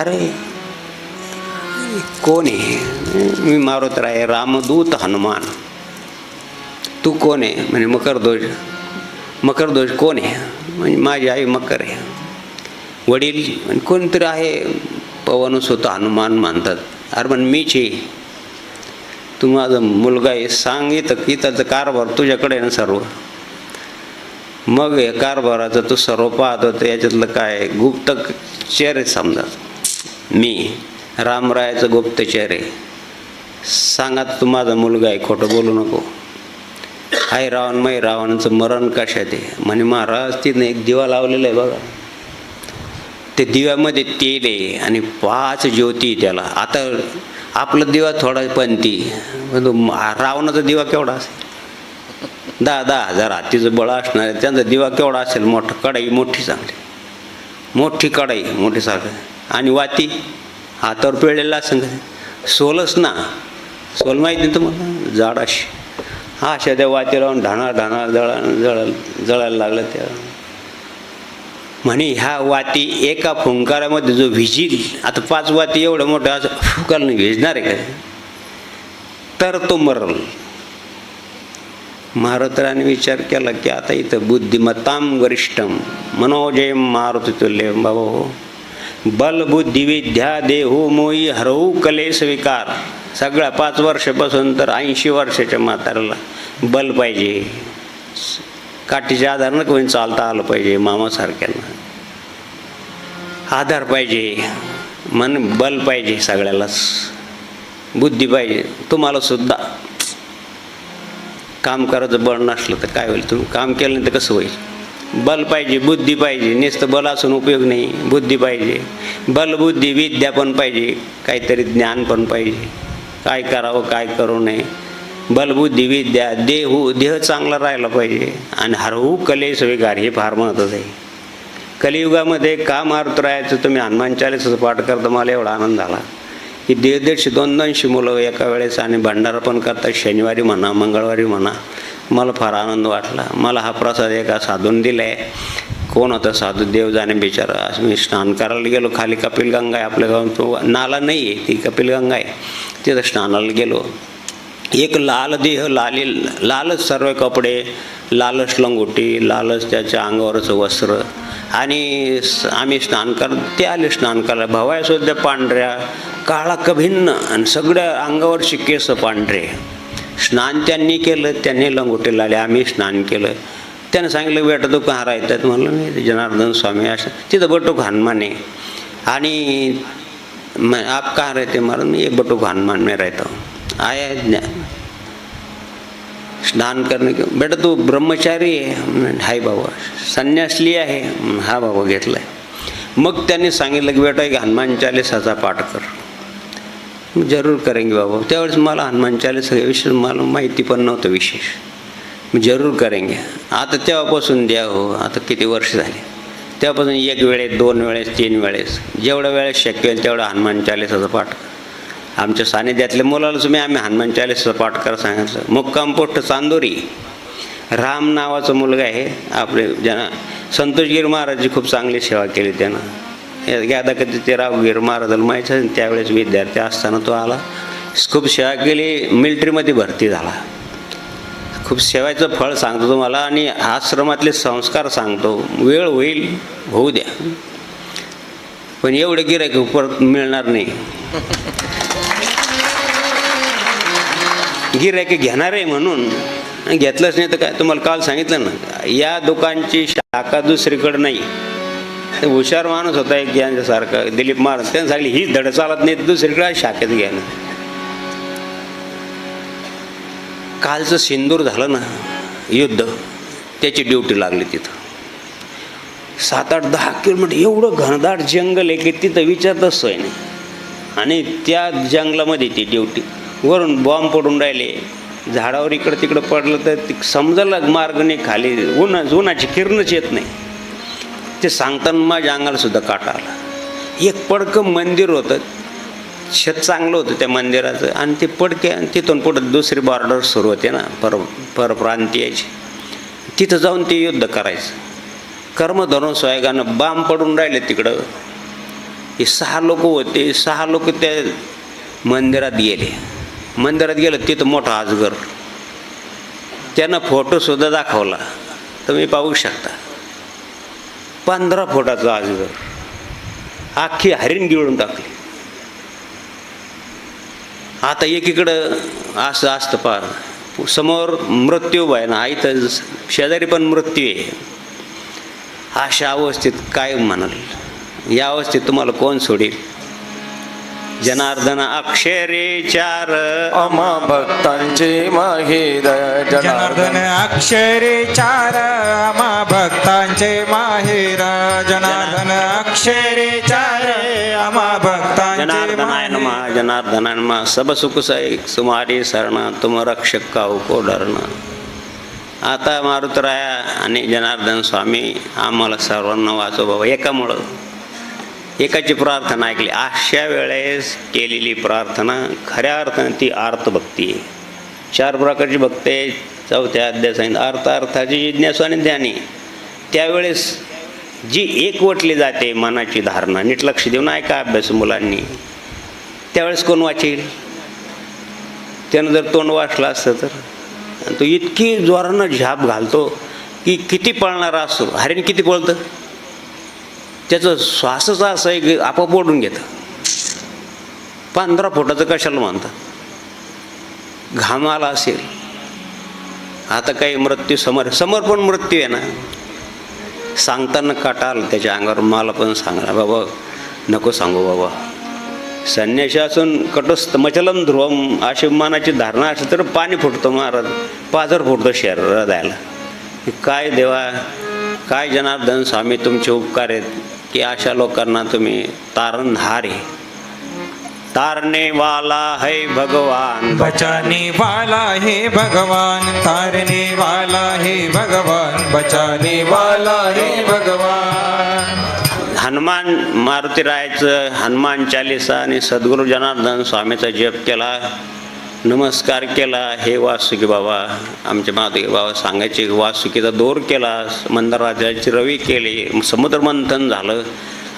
अरे कोण आहे? मी मारुतराय, रामदूत हनुमान. तू कोण आहे? म्हणजे मकरध्वज. मकरध्वज कोण आहे? म्हणजे माझी आई मकर आहे. वडील म्हणजे कोणतरी आहे, पवनसुत हनुमान म्हणतात. अरे पण मीच आहे. तू माझा मुलगा आहे, सांगितलं की त्याचं कारभार तुझ्याकडे आहे ना सर्व. मग हे कारभाराचं तू सर्व पाहत होतं, याच्यातलं काय गुप्तचर आहे समजा. मी रामरायाचं गुप्तचर आहे. सांगा तू माझा मुलगा आहे, खोटं बोलू नको. हाय रावणमय, रावणाचं मरण कशात आहे? म्हणे महाराज तिने एक दिवा लावलेला आहे बघा, ते दिव्यामध्ये तेल आहे आणि 5 ज्योती त्याला. आता आपला दिवा थोडा पंथी, रावणाचा दिवा केवढा असेल? 10,000 हातीचं बळ असणार आहे. त्यांचा दिवा केवढा असेल? मोठा कढाई, मोठी चांगली मोठी कढाई, मोठी साखर. आणि वाती हातावर पिळलेला असं सोलच ना, सोल माहिती नाही तुम्हाला? जाड अशी. हा अशा त्या वाती लावून ढाणार जळायला लागलं. त्या म्हणे ह्या वाती एका फुंकारामध्ये जो विझील, आता 5 वाती एवढं मोठं असं फुंकार नाही विझणार आहे का? तर तो मरल. मारुतराने विचार केला की आता इथं बुद्धिमत्ताम वरिष्ठम मनोजय मारुतुल्य बाबा हो, बल बुद्धी विद्या देहू मोई हरवू कलेस विकार. सगळ्या 5 वर्षापासून तर 80 वर्षाच्या म्हाताऱ्याला बल पाहिजे, काठीच्या आधारानं कोणी चालता आलं पाहिजे, मामासारख्यांना आधार पाहिजे, मन बल पाहिजे, सगळ्यालाच बुद्धी पाहिजे. तुम्हाला सुद्धा काम करायचं बळ नसलं तर काय होईल? तुम्ही काम केलं नाही तर कसं होईल? बल पाहिजे, बुद्धी पाहिजे. नुसतं बल असून उपयोग नाही, बुद्धी पाहिजे. बल बुद्धी विद्या पण पाहिजे, काहीतरी ज्ञान पण पाहिजे, काय करावं काय करू नये. बलबुद्धी विद्या देह चांगला राहायला पाहिजे. आणि हरवू कलेस विकार, हे फार महत्त्वाचं आहे. कलियुगामध्ये का मारुतरायाचं तुम्ही हनुमान चालीसाचं पाठ करता, मला एवढा आनंद झाला की 150-200 मुलं एका वेळेस आणि भंडारा पण करतात, शनिवारी म्हणा मंगळवारी म्हणा. मला फार आनंद वाटला. मला हा प्रसाद एका साधून दिला आहे. कोण होता साधू? देव जाणे बिचारा. मी स्नान करायला गेलो, खाली कपिलगंगा आहे आपल्या गावात, नाला नाही आहे ती कपिलगंगा आहे, तिथं स्नानाला गेलो. एक लाल देह, लालच सर्व कपडे, लालच लंगोटी, लालच त्याच्या अंगावरचं वस्त्र. आणि आम्ही स्नान करत, ते आले स्नान करायला, भवाया सुद्धा पांढऱ्या, काळा कभिन्न, आणि सगळ्या अंगावरचे केस पांढरे. स्नान त्यांनी केलं, त्यांनी लंगोटी लावले, आम्ही स्नान केलं. त्यानं सांगितलं बेटा तू कहाँ राहतात? म्हणलं नाही जनार्दन स्वामी असं. तिथं बटूक हनुमान आहे. आणि आप कहाँ रहते? मला मी बटूक हनुमान में रहता हूँ. आया स्नान करणे के. बेटा तू ब्रह्मचारी आहे? हाय बाबा. संन्यास लिया आहे? हा बाबा घेतलाय. मग त्यांनी सांगितलं की बेटा एक हनुमान चालीसाचा पाठ कर. जरूर करेंगे बाबा. त्यावेळेस मला हनुमान चालीसा विषय मला माहिती पण नव्हतं विशेष. जरूर करेंगे. आता तेव्हापासून द्या हो, आता किती वर्ष झाले, तेव्हापासून 1 वेळेस 2 वेळेस 3 वेळेस जेवढ्या वेळेस शक्य होईल तेवढा हनुमान चालीसाचा पाठ. आमच्या सानिध्यातल्या मुलाला तुम्ही आम्ही हनुमान चालीसाचा पाठ करा सांगितलं. मुक्काम पोस्ट चांदोरी. राम नावाचा मुलगा आहे आपले संतोष गिर महाराजची खूप चांगली सेवा केली त्यानं. एकदा कधी ते रावगीर महाराजाला माहिती आहे, त्यावेळेस विद्यार्थी असताना तो आला, खूप सेवा केली, मिलिटरीमध्ये भरती झाला. खूप सेवाचं फळ सांगतो तुम्हाला आणि आश्रमातले संस्कार सांगतो. वेळ होईल होऊ द्या, पण एवढे गिऱ्हाईक परत मिळणार नाही. गिऱ्हाईक घेणार आहे म्हणून घेतलंच नाही तर काय. तुम्हाला काल सांगितलं ना, या दुकानची शाखा दुसरीकडे नाही. हुशार माणूस होता एक यांच्यासारखा दिलीप महाराज, त्यांनी सांगितली हीच धड चालत नाही तर दुसरीकडे शाखेत घ्या ना. कालचं सिंदूर झालं ना युद्ध, त्याची ड्युटी लागली तिथं. 7-8-10 किलोमीटर एवढं घनदाट जंगल आहे की तिथं विचारतच सोय नाही. आणि त्या जंगलामध्ये ती ड्युटी, वरून बॉम्ब पडून राहिले, झाडावर इकडं तिकडं पडलं तर ती समजायला मार्ग नाही, खाली उन्हाची किरणच येत नाही. ते सांगताना माझ्या अंगाला सुद्धा काटा आला. एक पडकं मंदिर होतं, छत चांगलं होतं त्या मंदिराचं, आणि ते पडके तिथून पुढं दुसरी बॉर्डर सुरू होते ना परप्रांतीयाची, तिथं जाऊन ते युद्ध करायचं. कर्मधरून सोयगानं बाम पडून राहिले तिकडं. हे 6 लोक होते, 6 लोक त्या मंदिरात गेले. मंदिरात गेलं तिथं मोठा अजगर, त्यानं फोटोसुद्धा दाखवला, तुम्ही पाहू शकता. 15 फुटाचा अजगर, अख्खी हरिण गिळून टाकली. आता एकीकडं असं असतं पार, समोर मृत्यू आहे ना, इथं शेजारी पण मृत्यू आहे. अशा अवस्थेत काय म्हणाल, या अवस्थेत तुम्हाला कोण सोडेल? जनार्दन अक्षरे 4 आम्हा भक्तांचे माहेर, जनार्दन अक्षरे 4 आम्हा भक्तांचे माहेर. जनार्दन अक्षरे 4 आम्हा भक्तांचे जनार्दनाय माहेर. नमः, जनार्दनाय नमः. सब सुख सै तुम्हारी शरण, तुम रक्षक काहू को डरना. आता मारुतराया आणि जनार्दन स्वामी आम्हाला सर्वांना वाचो बाबा. एकाची प्रार्थना ऐकली. अशा वेळेस केलेली प्रार्थना खऱ्या अर्थाने ती अर्थभक्ती आहे. 4 प्रकारची भक्ती आहे. 4थ्या अध्याय सांगितलं अर्थाची जिज्ञासू आणि ध्यानी. त्यावेळेस जी एकवटली जाते मनाची धारणा, नीट लक्ष देऊन ऐका अभ्यास मुलांनी, त्यावेळेस कोण वाचेल? त्यानं जर तोंड वाचलं असतं तर. तो इतकी जोरानं झाप घालतो की किती पळणारा असतो. हरिण किती पळतं, त्याचं श्वासच असं आहे की आपोआप ओढून घेतं. 15 फुटाचं कशाला म्हणतात? घाम आला असेल. आता काही मृत्यू समोर पण मृत्यू आहे ना. सांगताना काटा आला त्याच्या अंगावर. मला पण सांगा बाबा, नको सांगू बाबा. संन्याशी असून कटस्थ मचलम ध्रुवम अशी मनाची धारणा असेल तर पाणी फुटतं महाराज, पाझर फुटतं शरीराला द्यायला. काय देवा, काय जनार्दन स्वामी तुमचे उपकार आहेत की अशा लोकांना तुम्ही तारणहार आहे. तारने वाला है भगवान, बचाने वाला है भगवान. तारने वाला है भगवान, बचाने वाला है भगवान. हनुमान मारुतीरायाचं हनुमान चालिसा आणि सद्गुरू जनार्दन स्वामीचा जप केला, नमस्कार केला. हे वासुकी बाबा, आमचे माधुकी बाबा सांगायचे, वासुकीचा दोर केला, मंदराजाची रवी केली, समुद्र मंथन झालं.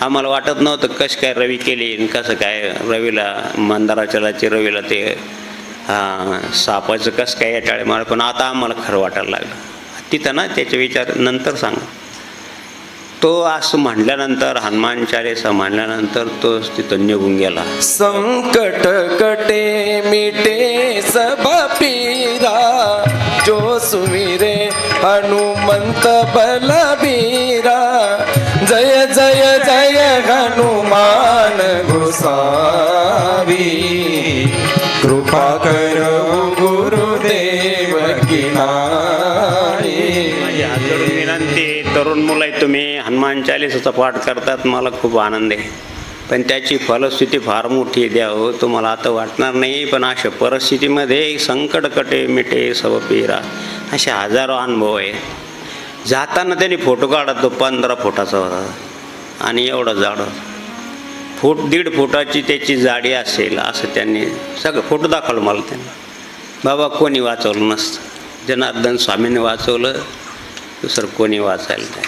आम्हाला वाटत नव्हतं कसं काय रवी केली, कसं काय रवीला मंदाराचलाची रवीला ते सापाचं कसं काय या टाळे मार. पण आता आम्हाला खरं वाटायला लागलं. तिथं ना त्याचे विचार नंतर सांगा. तो असं म्हणल्यानंतर, हनुमान चालीसा म्हणल्यानंतर तो तिथं निघून गेला. संकट कटे मिटे सब पीरा, जो सुमिरे हनुमंत बलबीरा. जय जय जय हनुमान गोसावी, कृपा करो गुरुदेव की नाई. विनंती, तरुण मुलं आहे तुम्ही, हनुमान चालीसाचा पाठ करतात, मला खूप आनंद आहे. पण त्याची फलश्रुती फार मोठी द्या हो. तुम्हाला आता वाटणार नाही, पण अशा परिस्थितीमध्ये संकट कटे मिटे सब पीरा असे हजारो अनुभव आहे. जाताना त्यांनी फोटो काढत, तो 15 फुटाचा होता आणि एवढा जाड, 1.5 फुटाची त्याची जाडी असेल असं त्यांनी सगळं फोटो दाखवलं मला. त्यांनी बाबा कोणी वाचवलं नसतं, जनार्दन स्वामीने वाचवलं, दुसरं कोणी वाचायला नाही.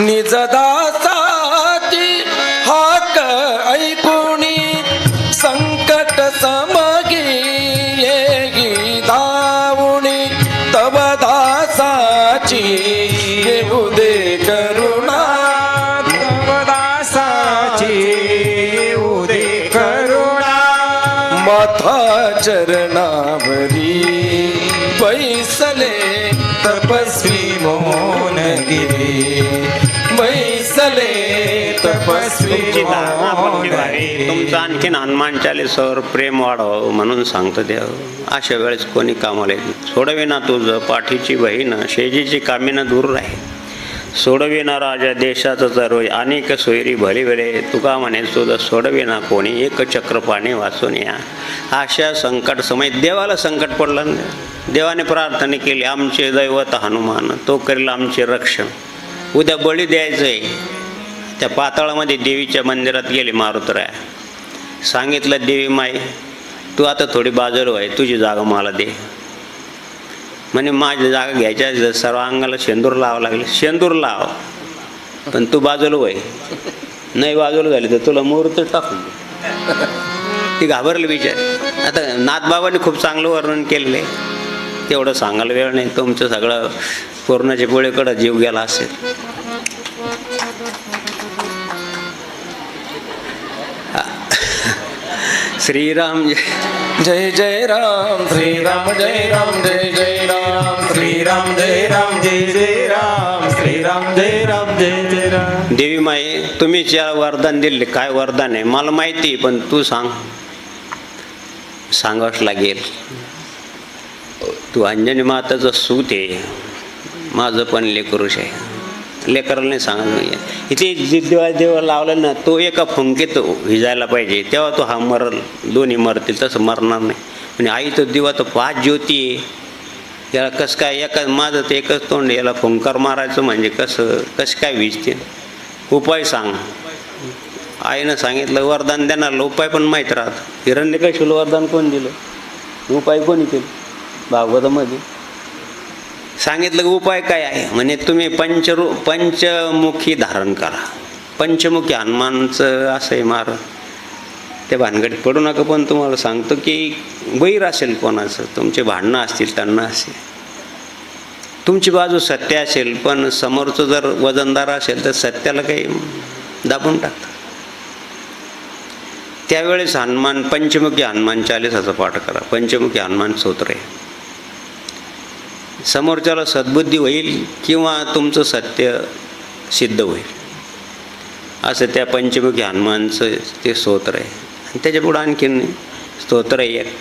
निजदासाची हाक ऐकुनी संकट समगी येगी धावुनी, तव दासाची येऊ दे करुणा. तव दासाची येऊ दे करुणा. माथा चरणावरी बैसले तपस्वी मोहनगिरी. बैसले तपस्वी तुमची धारणा पण मोहन भारी. रे. तुमचं आणखीन हनुमान चालीसावर प्रेम वाढावं म्हणून सांगतो देव. अशा वेळेस कोणी कामाला येत नाही. सोडविना तुझं पाठीची बहीण शेजीची कामीनं दूर राहे. सोडविना राजा देशाचं सर्व अनेक सोयरी भली वेळे तुका म्हणे तुझं सोडविना कोणी एक चक्र पाणी वाचून या. अशा संकट समय देवाला संकट पडलं नाही. देवाने प्रार्थना केली आमचे दैवत हनुमान तो करेल आमचे रक्षण. उद्या बळी द्यायचं आहे. त्या पाताळामध्ये देवीच्या मंदिरात गेले मारुतराया. सांगितलं देवी माई तू आता थोडी बाजूला व्हाय तुझी जागा मला दे. म्हणे माझी जागा घ्यायच्या सर्व अंगाला शेंदूर लावावं लागले. शेंदूर लाव पण तू बाजूला व्हाय. नाही बाजूला झाली तर तुला मुहूर्त टाकून दे. ती घाबरली विचार. आता नाथबाबांनी खूप चांगलं वर्णन केलेलं आहे. तेवढं सांगायला वेळ नाही. तुमचं सगळं पूर्णाच्या पोळीकडं जीव गेला असेल. श्रीराम जय जय राम श्रीराम जय राम जय जय राम श्रीराम जय राम जय जय राम श्रीराम जय राम जय जय राम. देवी माई तुम्ही ज्या वरदान दिले काय वरदान आहे मला माहिती पण तू सांग. सांगावंच लागेल. तू अंजनी माताचं सूत आहे. माझं पण लेकरूश आहे. लेकराला नाही सांगत नाही. इथे देवा लावलं ना तो एका फुंकीत भिजायला पाहिजे तेव्हा तो हा मरल. दोन्ही मरतील तसं मरणार नाही. म्हणजे आई तो दिवा तो 5 ज्योती आहे. याला कसं काय एका माझं तर एकच तोंड याला फुंकार मारायचं म्हणजे कसं काय विजते. उपाय सांग. आईनं सांगितलं वरदान देणार उपाय पण माहीत राहत. हिरण्यकशिपूला वरदान कोण दिलं उपाय कोणी केलं भागवतामध्ये सांगितलं की उपाय काय आहे म्हणे तुम्ही पंचमुखी धारण करा. पंचमुखी हनुमानचं असं आहे मार ते भानगडीत पडू नका. पण तुम्हाला सांगतो की वैर असेल कोणाचं तुमचे भांडणं असतील त्यांना असेल तुमची बाजू सत्य असेल पण समोरचं जर वजनदार असेल तर सत्याला काही दाबून टाकतं. त्यावेळेस पंचमुखी हनुमान चालीसाचा पाठ करा. पंचमुखी हनुमान स्तोत्र आहे. समोरच्याला सद्बुद्धी होईल किंवा तुमचं सत्य सिद्ध होईल असं त्या पंचमुखी हनुमानचं ते स्तोत्र आहे. आणि त्याच्या पुढं आणखीन स्तोत्र आहे एक.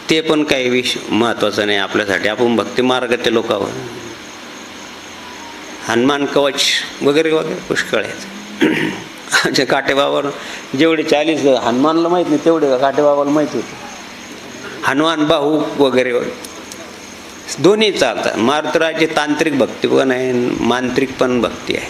ते पण काही महत्त्वाचं नाही आपल्यासाठी. आपण भक्ती मार्ग ते लोकांवर हनुमान कवच वगैरे वगैरे पुष्कळ आहेत. आमच्या काटेबाबावर जेवढे 40 हनुमानला माहीत नाही तेवढे काटेबाबाला माहीत होते. हनुमान बाहू वगैरे वगैरे दोन्ही चालतात. मारुतरायाची तांत्रिक भक्ती पण आहे मांत्रिक पण भक्ती आहे.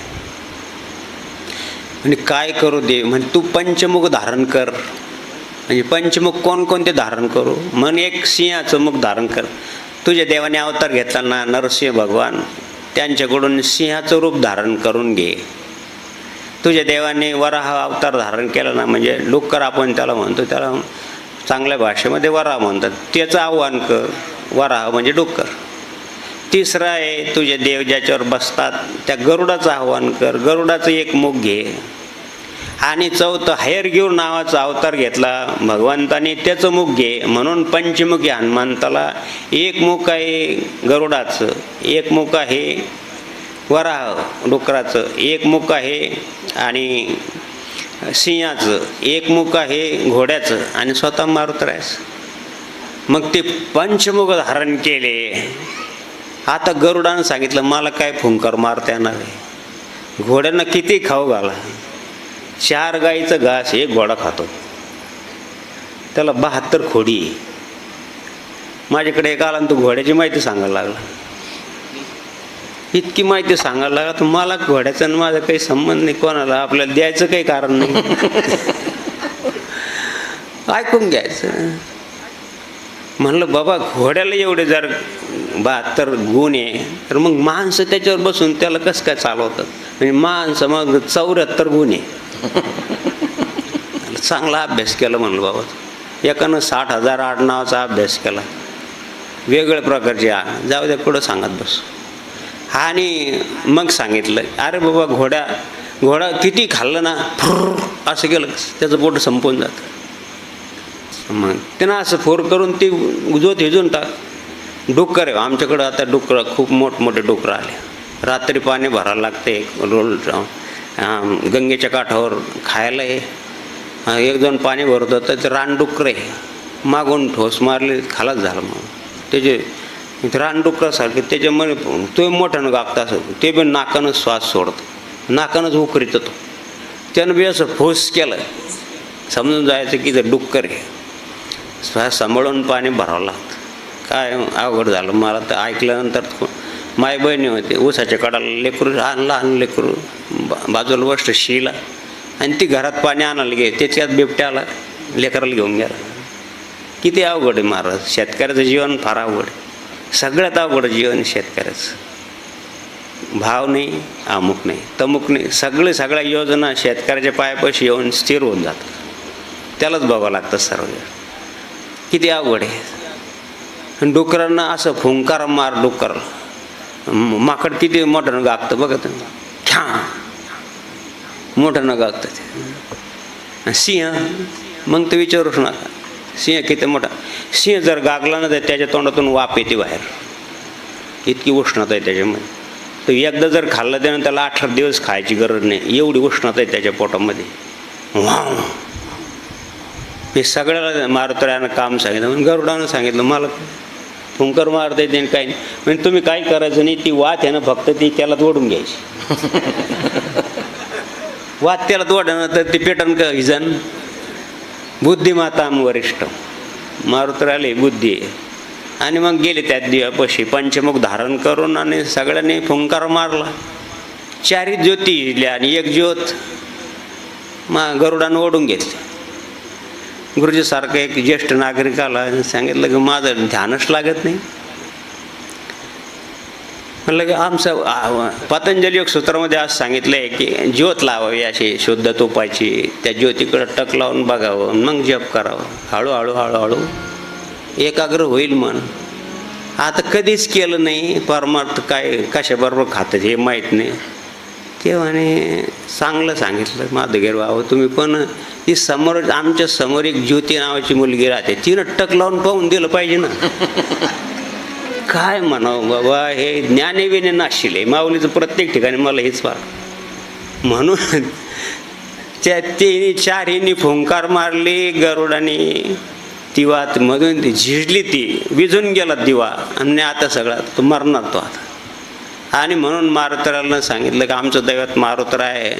म्हणजे काय करू दे म्हणजे तू पंचमुख धारण कर. म्हणजे पंचमुख कोणकोणते धारण करू म्हण एक सिंहाचं मुख धारण कर. तुझ्या देवाने अवतार घेताना नरसिंह भगवान त्यांच्याकडून सिंहाचं रूप धारण करून घे. तुझ्या देवाने वराह अवतार धारण केला ना म्हणजे डुक्कर आपण त्याला म्हणतो त्याला चांगल्या भाषेमध्ये वराह म्हणतात. त्याचं आव्हान कर. वराह म्हणजे डुक्कर. तिसरा आहे तुझे देव ज्याच्यावर बसतात त्या गरुडाचं आव्हान कर. गरुडाचं एक मुख घे. आणि चौथं हैरग्रीव नावाचा अवतार घेतला भगवंताने त्याचं मुख घे. म्हणून पंचमुखी हनुमंताला एक मुख आहे गरुडाचं, एक मुख आहे वराह डुकराचं, एक मुख आहे आणि सिंहाचं, एक मुख आहे घोड्याचं आणि स्वतः मारुतरायाचं. मग ते पंचमुख धारण केले. आता गरुडानं सांगितलं मला काय फुंकर मारता येणार आहे. घोड्यांना किती खाऊ घाला. 4 गाईचं घास एक घोडा खातो. त्याला 72 खोडी. माझ्याकडे एक आला तो घोड्याची माहिती सांगायला लागला. इतकी माहिती सांगायला लागला तर मला घोड्याचा आणि माझा काही संबंध नाही. कोणाला आपल्याला द्यायचं काही कारण नाही. ऐकून घ्यायचं. म्हणलं बाबा घोड्याला एवढे जर 72 गुण आहे तर मग माणसं त्याच्यावर बसून त्याला कसं काय चालवतात. म्हणजे माणसं मग 74 गुण आहे. चांगला अभ्यास केला म्हणलं बाबा. एकानं 60,000 आडनावाचा अभ्यास केला वेगवेगळ्या प्रकारचे. जाऊ द्या कुठं सांगत बस. आणि मग सांगितलं अरे बाबा घोडा किती खाल्लं ना असं केलं त्याचं पोट संपून जातं. मग त्यांना असं फोर करून ती जोत हिजून टाक. डुक्कर आहे आमच्याकडं आता. डुक्कर खूप मोठमोठे डुक्कर आले. रात्री पाणी भरायला लागते रोल गंगेच्या काठावर खायला आहे. 1-2 पाणी भरतं तर ते रानडुकरे मागून ठोस मारले खालाच झालं. मग त्याचे रानडुकरासारखे त्याच्यामध्ये तो मोठ्यानं गागता असं ते बी नाकानं श्वास सोडतं, नाकानंच उकरीत तो. त्यानं बी असं फोस केलं समजून जायचं की ते डुक्कर आहे. श्वास सांभाळून पाणी भरावं लागतं. काय अवघड झालं मला तर ऐकल्यानंतर. माय बहिणी होते ऊसाच्या कडाला लेकरू लहान लेकरू बाजूला बसलं शिला आणि ती घरात पाणी आणायला गे त्याच्यात बिबट्या आला लेकराला घेऊन गेला. किती अवघड आहे महाराज. शेतकऱ्याचं जीवन फार अवघड आहे. सगळ्यात अवघड जीवन शेतकऱ्याचं. भाव नाही, अमुक नाही, तमुक नाही, सगळ्या योजना शेतकऱ्याच्या पायापाशी येऊन स्थिर होऊन जातात. त्यालाच बघावं लागतं सर्व. किती अवघड आहे. डुकरांना असं फुंकार मार डुकर. माकड किती मोठ्यानं गागतं बघा तुम्ही. छा मोठ्यानं गागतं ते. सिंह मग तर विचारूच नका. सिंह किती मोठा. सिंह जर गागला ना तर त्याच्या तोंडातून वाफ येते बाहेर. इतकी उष्णता आहे त्याच्यामध्ये. तर एकदा जर खाल्लं त्यानं त्याला 18 दिवस खायची गरज नाही, एवढी उष्णता आहे त्याच्या पोटामध्ये. वाव. हे सगळ्याला मारुतरायानं काम सांगितलं. म्हणून गरुडानं सांगितलं मला फुंकर मारता येते काही नाही. म्हणजे तुम्ही काय करायचं नाही, ती वात आहे ना फक्त ती त्याला तोडून घ्यायची. वात त्याला तोडणं तर ती पेटन का हिजन. बुद्धिमाताम वरिष्ठ. मारुतरायाला बुद्धी आहे. आणि मग गेले त्यात दिव्यापाशी पंचमुख धारण करून आणि सगळ्यांनी फुंकार मारला. 4 ज्योती हिजल्या आणि 1 ज्योत गरुडानं ओढून घेतली. गुरुजीसारखं एक ज्येष्ठ नागरिकाला सांगितलं की माझं ध्यानच लागत नाही. म्हणलं की आमचं पतंजली योग सूत्रामध्ये आज सांगितलं आहे की ज्योत लावावी अशी शुद्ध तुपाची. त्या ज्योतीकडं टक लावून बघावं मग जप करावं. हळूहळू एकाग्र होईल मन. आता कधीच केलं नाही. परमार्थ काय कशाबरोबर खातं हे माहीत नाही. तेव्हाने चांगलं सांगितलं माधुगेर बाबा तुम्ही पण ती समोर आमच्या समोर एक ज्योती नावाची मुलगी राहते तिनं टक लावून पाहून दिलं पाहिजे ना. काय म्हणावं बाबा हे ज्ञानेविने नाशिले माऊलीचं प्रत्येक ठिकाणी मला हेच वाट. म्हणून त्या तिने 4 फुंकार मारली गरुडाने. ती वात मधून ती झिजली ती विझून गेला दिवा आणि आता सगळा तो मरणार तो आता. आणि म्हणून मारुतरायानं सांगितलं की आमचं दैवत मारुतराय आहे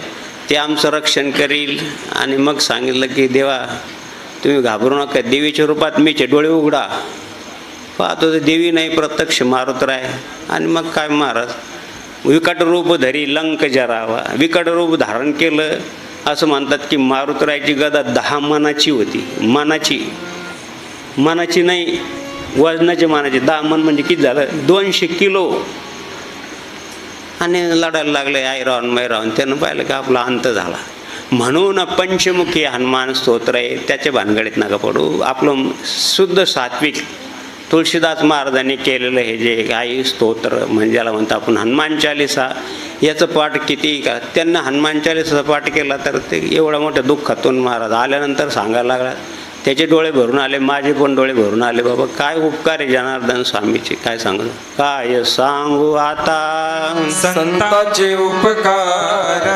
ते आमचं रक्षण करील. आणि मग सांगितलं की देवा तुम्ही घाबरू नका. देवीच्या रूपात मीचे डोळे उघडा. पाहतो तर देवी नाही प्रत्यक्ष मारुतराय. आणि मग काय महाराज विकट रूप धरी लंक जरावा. विकट रूप धारण केलं. असं म्हणतात की मारुतरायाची गदा 10 मनाची होती. मनाची नाही वजनाची मानाची. 10 मन म्हणजे किती झालं 200 किलो. आणि लढायला लागले ऐरावण मैरावण. त्यानं पाहिलं की आपला अंत झाला. म्हणून पंचमुखी हनुमान स्तोत्र आहे त्याच्या भानगडीत नका पडू. आपलं शुद्ध सात्विक तुळशीदास महाराजांनी केलेलं हे जे आई स्तोत्र म्हणजे ज्याला म्हणतो आपण हनुमान चालीसा याचं पाठ किती का त्यांना हनुमान चालीसाचा पाठ केला तर ते एवढ्या मोठ्या दुःखातून महाराज आल्यानंतर सांगायला लागला. त्याचे डोळे भरून आले. माझे पण डोळे भरून आले. बाबा काय उपकार आहे जनार्दन स्वामीचे. काय सांगू काय सांगू आता संतांचे उपकार.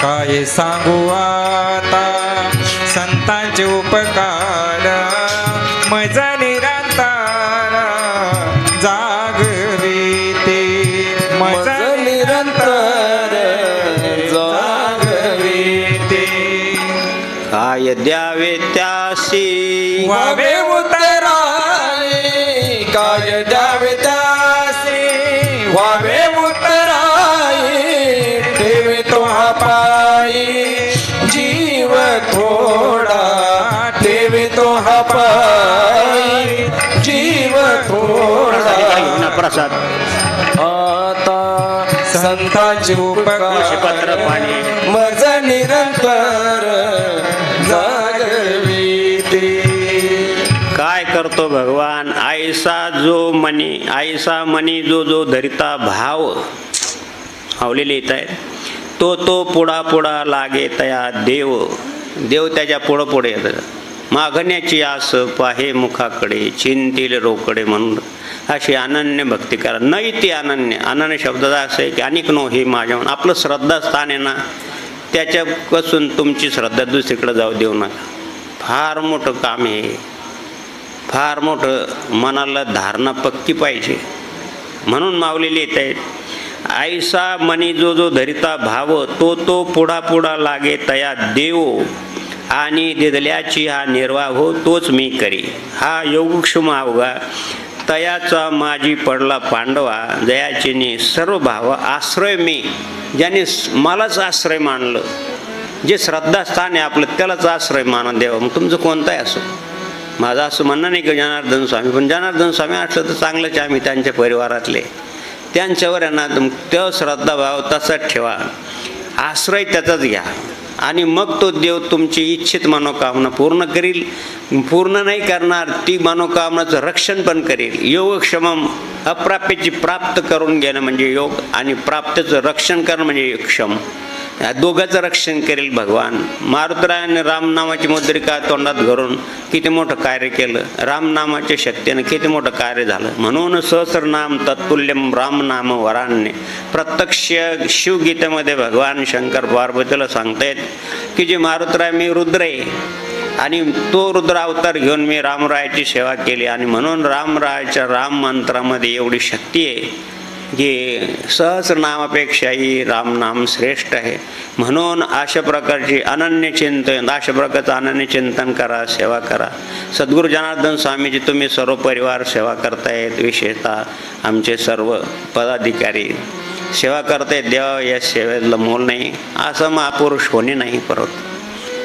काय सांगू आता संतांचे उपकार. मज निरंतर जागविते. मज निरंतर जागविते. काय द्यावे त्यासी वावे उतराई. काय द्यावे त्यासी वावे उतराई. ठेवे तो हा पायी जीव थोडा. ठेवे तो हा पायी जीव थोडा. प्रसाद आता संतांचे पत्र उपकार पाणी मज निरंतर जागविते. काय करतो भगवान आईसा मनी जो धरिता भाव आवलेले येत आहे तो पुढा लागे तया देव त्याच्या पुढं येतात. मागण्याची आस पाहे मुखाकडे, चिंतील रोकडे म्हणून अशी अनन्य भक्ती करा. नाही ती अनन्य शब्दाचा असं आहे की अनेक नो हे माझ्या आपलं श्रद्धास्थान आहे ना, त्याच्यापासून तुमची श्रद्धा दुसरीकडे जाऊ देऊ नका. फार मोठं काम आहे, फार मोठं मनाला धारणा पक्की पाहिजे. म्हणून माऊली लिहित आहेत, ऐसा मनी जो जो धरिता भाव, तो तो पुढा पुढा लागे तया देव, आणि दिदल्याची हा निर्वाह हो तोच मी करी. हा योगक्षम अवघा तयाचा माझी पडला पांडवा, जयाचीने सर्व भाव आश्रय मी. ज्याने मलाच आश्रय मानलं, जे श्रद्धास्थान आहे आपलं त्यालाच आश्रय मानून द्यावं. मग तुमचं कोणताही असो. माझं असं म्हणणं नाही की जनार्दन स्वामी, पण जनार्दन स्वामी असलं तर चांगलंच. आम्ही त्यांच्या परिवारातले, त्यांच्यावर आहे ना तो श्रद्धाभाव तसाच ठेवा, आश्रय त्याचाच घ्या, आणि मग तो देव तुमची इच्छित मनोकामना पूर्ण करील. पूर्ण नाही करणार, ती मनोकामनाचं रक्षण पण करेल. योगक्षमम, अप्राप्यची प्राप्त करून घेणं म्हणजे योग, आणि प्राप्तीचं रक्षण करणं म्हणजे क्षम. या दोघांचं रक्षण करेल भगवान. मारुतरायाने रामनामाची मुद्रिका तोंडात घरून किती मोठं कार्य केलं, रामनामाच्या शक्तीनं किती मोठं कार्य झालं. म्हणून सहस्रनाम तत्तुल्यम रामनाम वरान्य. प्रत्यक्ष शिवगीतेमध्ये भगवान शंकर पार्वतीला सांगतायत की जे मारुतराय मी रुद्र आहे, आणि तो रुद्र अवतार घेऊन मी रामरायाची सेवा केली, आणि म्हणून रामरायाच्या राम मंत्रामध्ये एवढी शक्ती आहे की सहस्रनामापेक्षाही रामनाम श्रेष्ठ आहे. म्हणून अशा प्रकारची अनन्य चिंतन, अशा प्रकारचं अनन्य चिंतन करा, सेवा करा. सद्गुरू जनार्दन स्वामीजी तुम्ही सर्व परिवार सेवा करतायत, विशेषतः आमचे सर्व पदाधिकारी सेवा करतायत. देवा या सेवेला मोल नाही, असं महापुरुष कोणी नाही परत.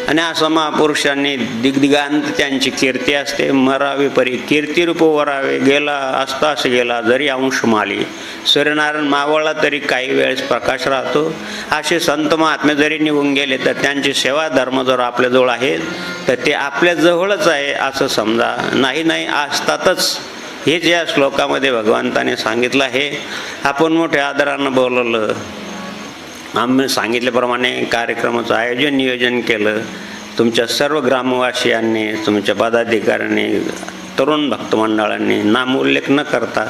आणि असं महापुरुषांनी दिग्दिगांत त्यांची कीर्ती असते. मरावी परी कीर्तिरूप वरावे, गेला असतास गेला जरी अंश माली. सूर्यनारायण मावळला तरी काही वेळेस प्रकाश राहतो. असे संत महात्मे जरी निघून गेले तर त्यांची सेवा धर्म जर आपल्याजवळ आहे तर ते आपल्याजवळच आहे असं समजा. नाही असतातच. हेच या श्लोकामध्ये भगवंताने सांगितलं आहे. आपण मोठ्या आदरानं बोलवलं, आम्ही सांगितल्याप्रमाणे कार्यक्रमाचं आयोजन नियोजन केलं. तुमच्या सर्व ग्रामवासियांनी, तुमच्या पदाधिकाऱ्यांनी, तरुण भक्तमंडळांनी, नामोल्लेख न करता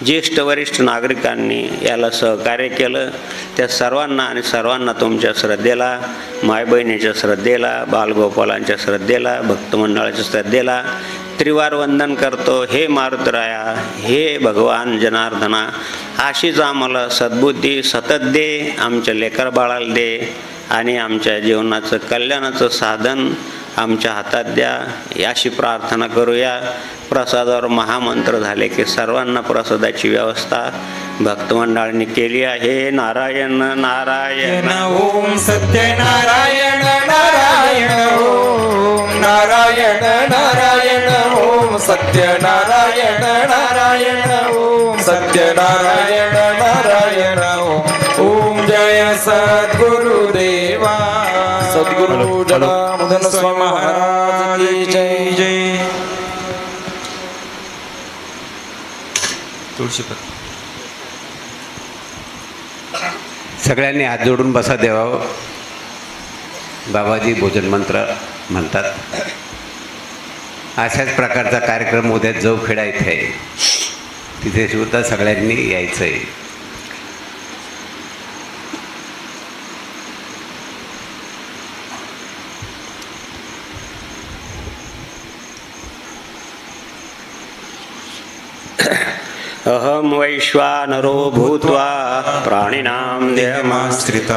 ज्येष्ठ वरिष्ठ नागरिकांनी याला सहकार्य केलं. त्या सर्वांना आणि सर्वांना तुमच्या श्रद्धेला, मायबहिणीच्या श्रद्धेला, बालगोपालांच्या श्रद्धेला, भक्तमंडळाच्या श्रद्धेला त्रिवार वंदन करतो. हे मारुतराया, हे भगवान जनार्दना, अशीच आम्हाला सद्बुद्धी सतत दे, आमच्या लेकर बाळाला दे, आणि आमच्या जीवनाचं कल्याणाचं साधन आमच्या हातात द्या, याशी प्रार्थना करूया. प्रसादावर महामंत्र झाले की सर्वांना प्रसादाची व्यवस्था भक्तमंडळांनी केली आहे. नारायण नारायण ओम सत्यनारायण नारायण ओम नारायण नारायण ओम सत्यनारायण नारायण ओम सत्यनारायण नारायण ओम. जय सद्गुरुदेवा. सद्गुरु जनार्दन स्वामी महाराज की जय जय. तुळशीपत्र. सगळ्यांनी हात जोडून बसा देवावर. बाबाजी भोजन मंत्र म्हणतात. अशाच प्रकारचा कार्यक्रम उद्या जवखेडा इथे आहे, तिथे सुद्धा सगळ्यांनी यायचं आहे. अहम वैश्वानरो भूत्वा प्राणिनां देहमाश्रित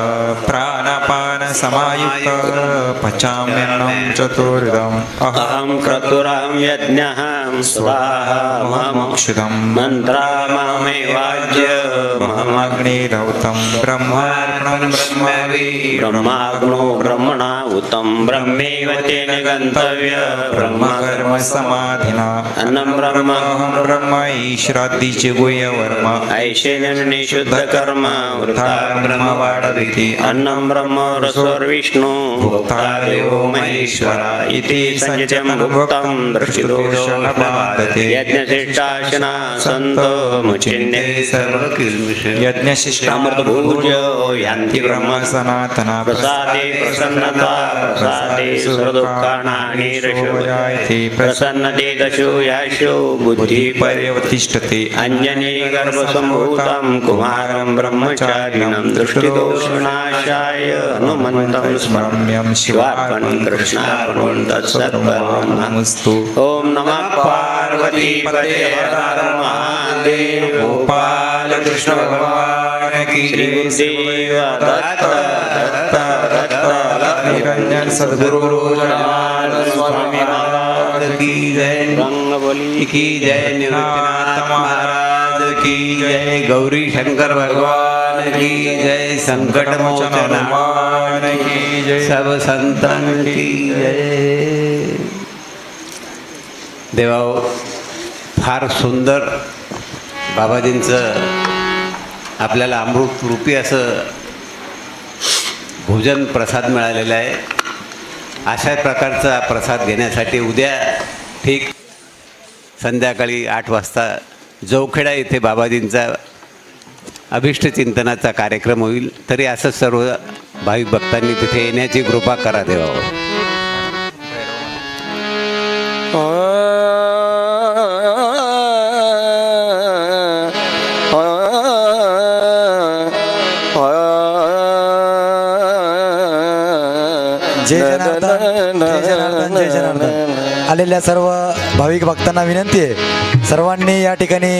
प्राणापान समायुक्त पचाम्यन्नं चतुर्विधम्. अहं क्रतुरां यज्ञः स्वाहा ममोक्षितं मन्त्राममेवाज्य ममग्निधौतं ब्रह्मार्पणं ब्रह्मवि ब्रह्माग्नो ब्रह्मणाहुतं ब्रह्मैव तेन गन्तव्य ब्रह्मकर्म समाधिना अन्नं ब्रह्म ब्रह्म ईश्वरादीचे गुह्य वर्म ऐशेन निषुद्ध कर्म वृथा ब्रह्म वाढविति अन्नं ब्रह्म रसोर्विष्णु भोक्ता देवो महेश्वरा इति संजयं भुक्तं दृष्टिदोषो न बाधते यज्ञशिष्टाशना संत मुचिन्ते सर्व किल्बिष यज्ञशिष्टामृतभुज यान्ति ब्रह्म सनातना प्रसादे प्रसन्नता प्रसादे सर्वदुःखानानिरशो प्रसन्नते दशो याशो बुद्धि पर्यवतिष्ठते अंजनी गर्भसम्भूतं कुमारं ब्रह्मचारिणं दृष्टिदोषनाशाय हनुमन्तं स्मरम्यं शिवार्पणं कृष्णार्पणं तत्सत्त्वमस्तु ॐ नमः पार्वती पते हर हर महादेव गोपाल कृष्ण भगवान की श्री गुरुदेव दत्त दत्त दत्त निरंजन सद्गुरु जनार्दन स्वामी महाराज की जय रंगबली की जय निवृत्तिनाथ महाराज की जय गौरी शंकर भगवान की जय संकट मोचन हनुमान की जय सब संतान की जय. देवाओ, फार सुंदर बाबाजींचं आपल्याला अमृत रूपी असं भोजन प्रसाद मिळालेला आहे. अशा प्रकारचा प्रसाद घेण्यासाठी उद्या ठीक संध्याकाळी 8 वाजता जवखेडा येथे बाबाजींचा अभिष्ट चिंतनाचा कार्यक्रम होईल. तरी असं सर्व भाविक भक्तांनी तिथे येण्याची कृपा करा देवावर. जय जनार्दन जय जनार्दन जय जनार्दन. आलेल्या सर्व भाविक भक्तांना विनंती आहे, सर्वांनी या ठिकाणी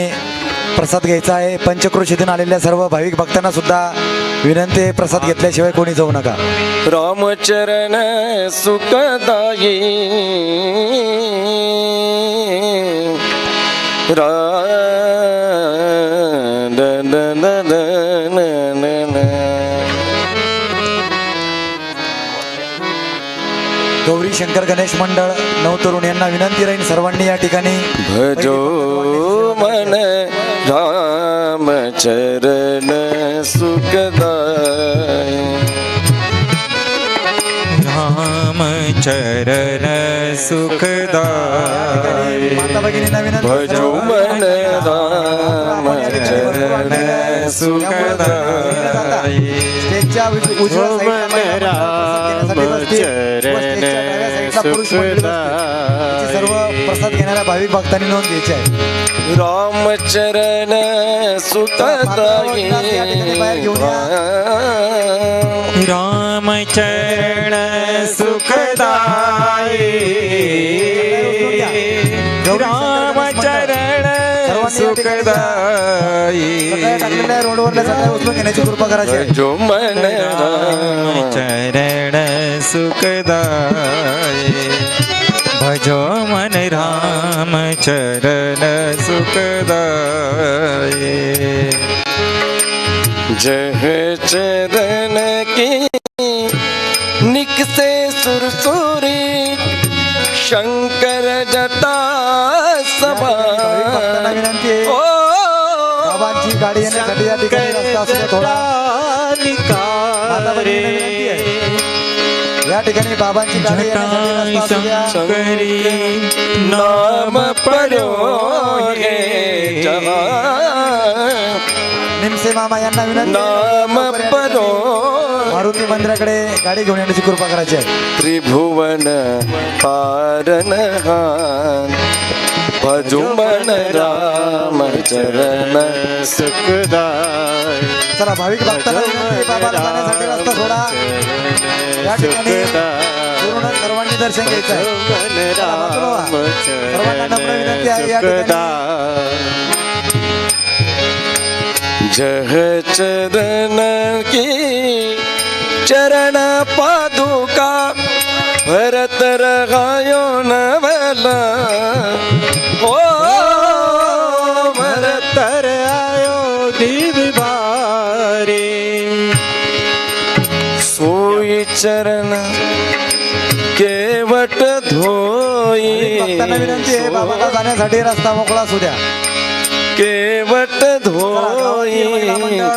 प्रसाद घ्यायचा आहे. पंचक्रोशीतून आलेल्या सर्व भाविक भक्तांना सुद्धा विनंती आहे, प्रसाद घेतल्याशिवाय कोणी जाऊ नका. रामचरण सुखदायी गौरी शंकर गणेश मंडळ नवतरुण यांना विनंती राहील, सर्वांनी या ठिकाणी भजो मन रामचरण सुखदाय राम चरण सुखदाय माता भगिनींना विनंती, भजो मन रामचरण सुखदाय स्टेजच्या उजव्या साईडला सर्व प्रसाद घेणाऱ्या भाविक भक्तांनी नोंद घ्यायची आहे. रामचरण सुखदायी राम चरण सुखदाय राम चरण सुखदाय टाकलेल्या रोडवरल्या सगळ्या वस्तू घेण्याची कृपा करायची आहे. जो मन राम चरण सुखदाय भजो मन राम चरण सुखदाय जह चरण की निकसे सुरसुरी शंकर जटा सभा भक्तांना विनंती आहे, ओ बाबांची गाडी येण्यासाठी या ठिकाणी रस्ता असू द्या थोडा. माता भगिनींना विनंती आहे, या ठिकाणी बाबांची गाडी येण्यासाठी रस्ता असू द्या. शंकरी नाम पढ़ो गे जहां निमसे मामा यांना विनंती आहे, नाम पढ़ो मारुती मंदिराकडे गाडी घेऊन येण्याची कृपा करायची आहे. त्रिभुवन पारन भजो मन राम चरण सुखदाय. चला भाविक भक्तांना विनंती आहे, बाबाला जाण्यासाठी रस्ता सोडा. या ठिकाणी पूर्ण सर्वांनी दर्शन घ्यायचं आहे. चला, वाचवा. सर्वांना नम्र विनंती आहे, या ठिकाणी जह चरण की चरण पादुका भरत रगायो नवला ओ भरत आयो दिव्य बारे सोई चरण केवट धोई भक्तांना विनंती आहे, बाबाला जाण्यासाठी रस्ता मोकळा असू द्या. केवट धोई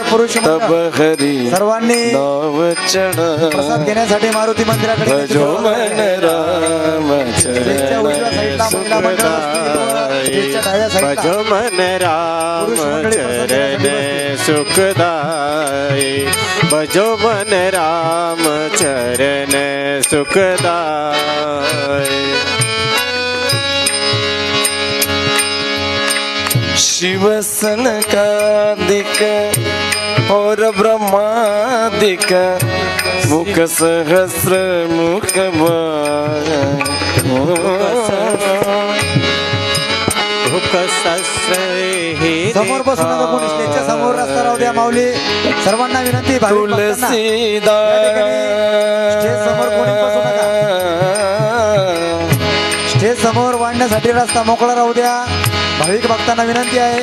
पुरुष तब हरी सर्वांनी नाव चढ़ प्रसाद घेण्यासाठी मारुती मंदिराकडे भजो मन राम स्टेजच्या उजव्या साईडला महिला मंडळ स्टेजच्या डाव्या साईडला. भजो मन राम पुरुष मंडळी चरण सुखदाई भजो मन राम चरण सुखदाई शिव सनकादिक और ब्रह्मादिक मुख सहस्र मुख मुख सहस्र हे समोर बसून नका कोणी, स्टेजच्या समोर रस्ता राहू द्या माऊली. सर्वांना विनंती, भाविक भक्तांना. स्टेज समोर कोणी बसू नका. स्टेज समोर वाढण्यासाठी रस्ता मोकळा राहू द्या. भाविक भक्तांना विनंती आहे.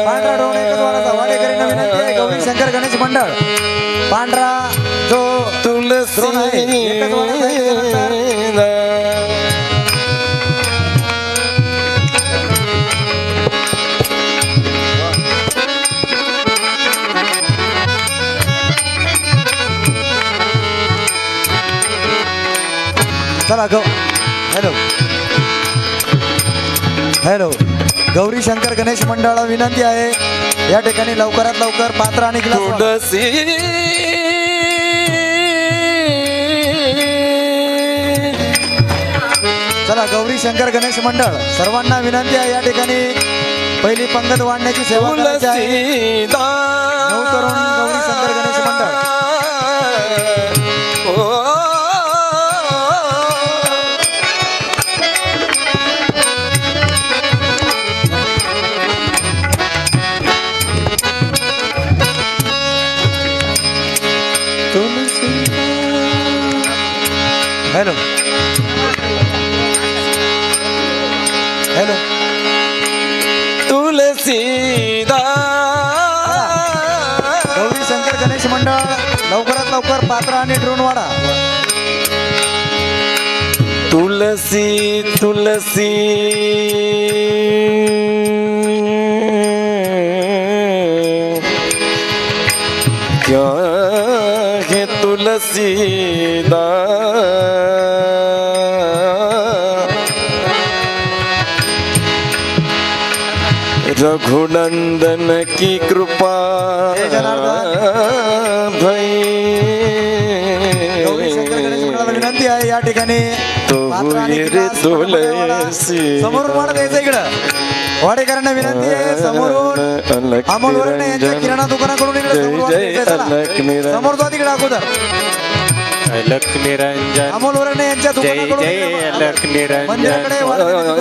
पांढरा ड्रोन एकच वाढायचा. वाडेकरींना विनंती आहे. गौरी शंकर गणेश मंडळ पांढरा जो ड्रोन आहे एकच वाढायचा आहे. चला हॅलो हॅलो गौरी शंकर गणेश मंडळाला विनंती आहे, या ठिकाणी लवकरात लवकर पात्र आणि ग्लास वाढवा. चला गौरी शंकर गणेश मंडळ सर्वांना विनंती आहे, या ठिकाणी पहिली पंगत वाढण्याची सेवा करायची आहे. नवतरुण गौरी शंकर गणेश मंडळ. हॅलो हॅलो गौरी शंकर गणेश मंडळ लवकरात लवकर पात्र आणि ड्रोन वाढा. तुलसी तुलसी क्या है रघुनंदन की कृपा भाई. गौरी शंकर गणेश मंडळाला विनंती आहे, या ठिकाणी पात्र आणि ग्लास समोरून वाढ द्यायचं. इकडं वाडेकरांना विनंती आहे, समोरून अमोल वरणे यांच्या किराणा दुकानाकडून इकडे समोर वाढ द्यायचं. चला, समोर जाऊ तिकडे अगोदर. अलक निरंजन अमोल वरणे यांच्या जय दुकानाकडून जय अलक मंदिराकडे निरंजन वाढ द्यायची.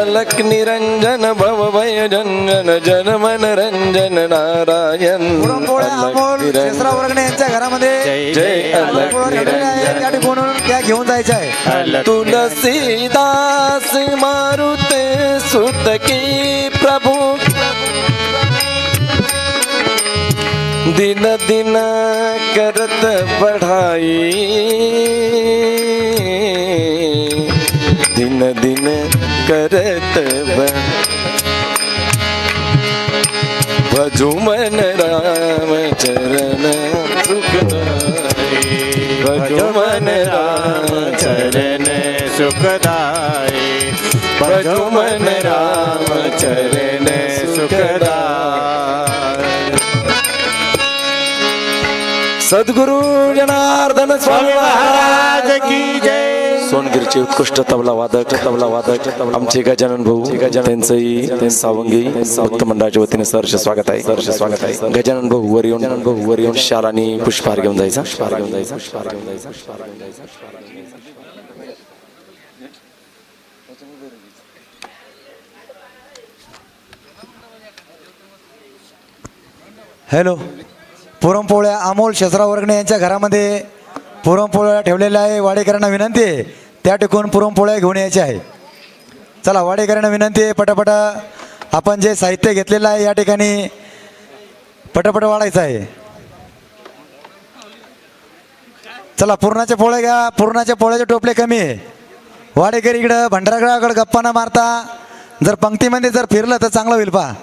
अलक निरंजन भव भय जन जन मन रंजन नारायण. पुरणपोळ्या अमोल शेषराव वरणे यांच्या घरामध्ये जय जय अलक निरंजन त्या ठिकाणून त्या घेऊन जायचं आहे. अलक तुलसीदास मारुते सुत की प्रभु दिन दिन करत बढ़ाई. दिन दिन करत भजु मन राम चरण सुखदाई. भजो मन राम चरण सुखदाई भजो मन राम चरण सुखदाई. सद्गुरु जनार्दन स्वामी महाराज की जय. सोनगिरचे उत्कृष्ट तबला वादक आमचे गजानन भाऊ त्यांचंही सावंगी भक्त मंडळाच्या वतीने सहर्ष स्वागत आहे. गजानन भाऊ वर येऊन शाल आणि पुष्पहार घेऊन जायचा. हॅलो पुरणपोळ्या अमोल शेषराव वरणे यांच्या घरामध्ये पुरणपोळ्या ठेवलेल्या आहे. वाडेकरांना विनंती आहे, त्या ठिकाणी पुरणपोळ्या घेऊन यायचे आहे. चला वाडेकरांना विनंती आहे, पटापटा आपण जे साहित्य घेतलेलं आहे या ठिकाणी पटापट वाढायचं आहे. चला पुरणाच्या पोळ्या घ्या. पुरणाच्या पोळ्याचे टोपले कमी आहे. वाडेकरी इकडं भंडारगडाकडे गप्पा न मारता जर पंक्तीमध्ये जर फिरलं तर चांगलं होईल पहा.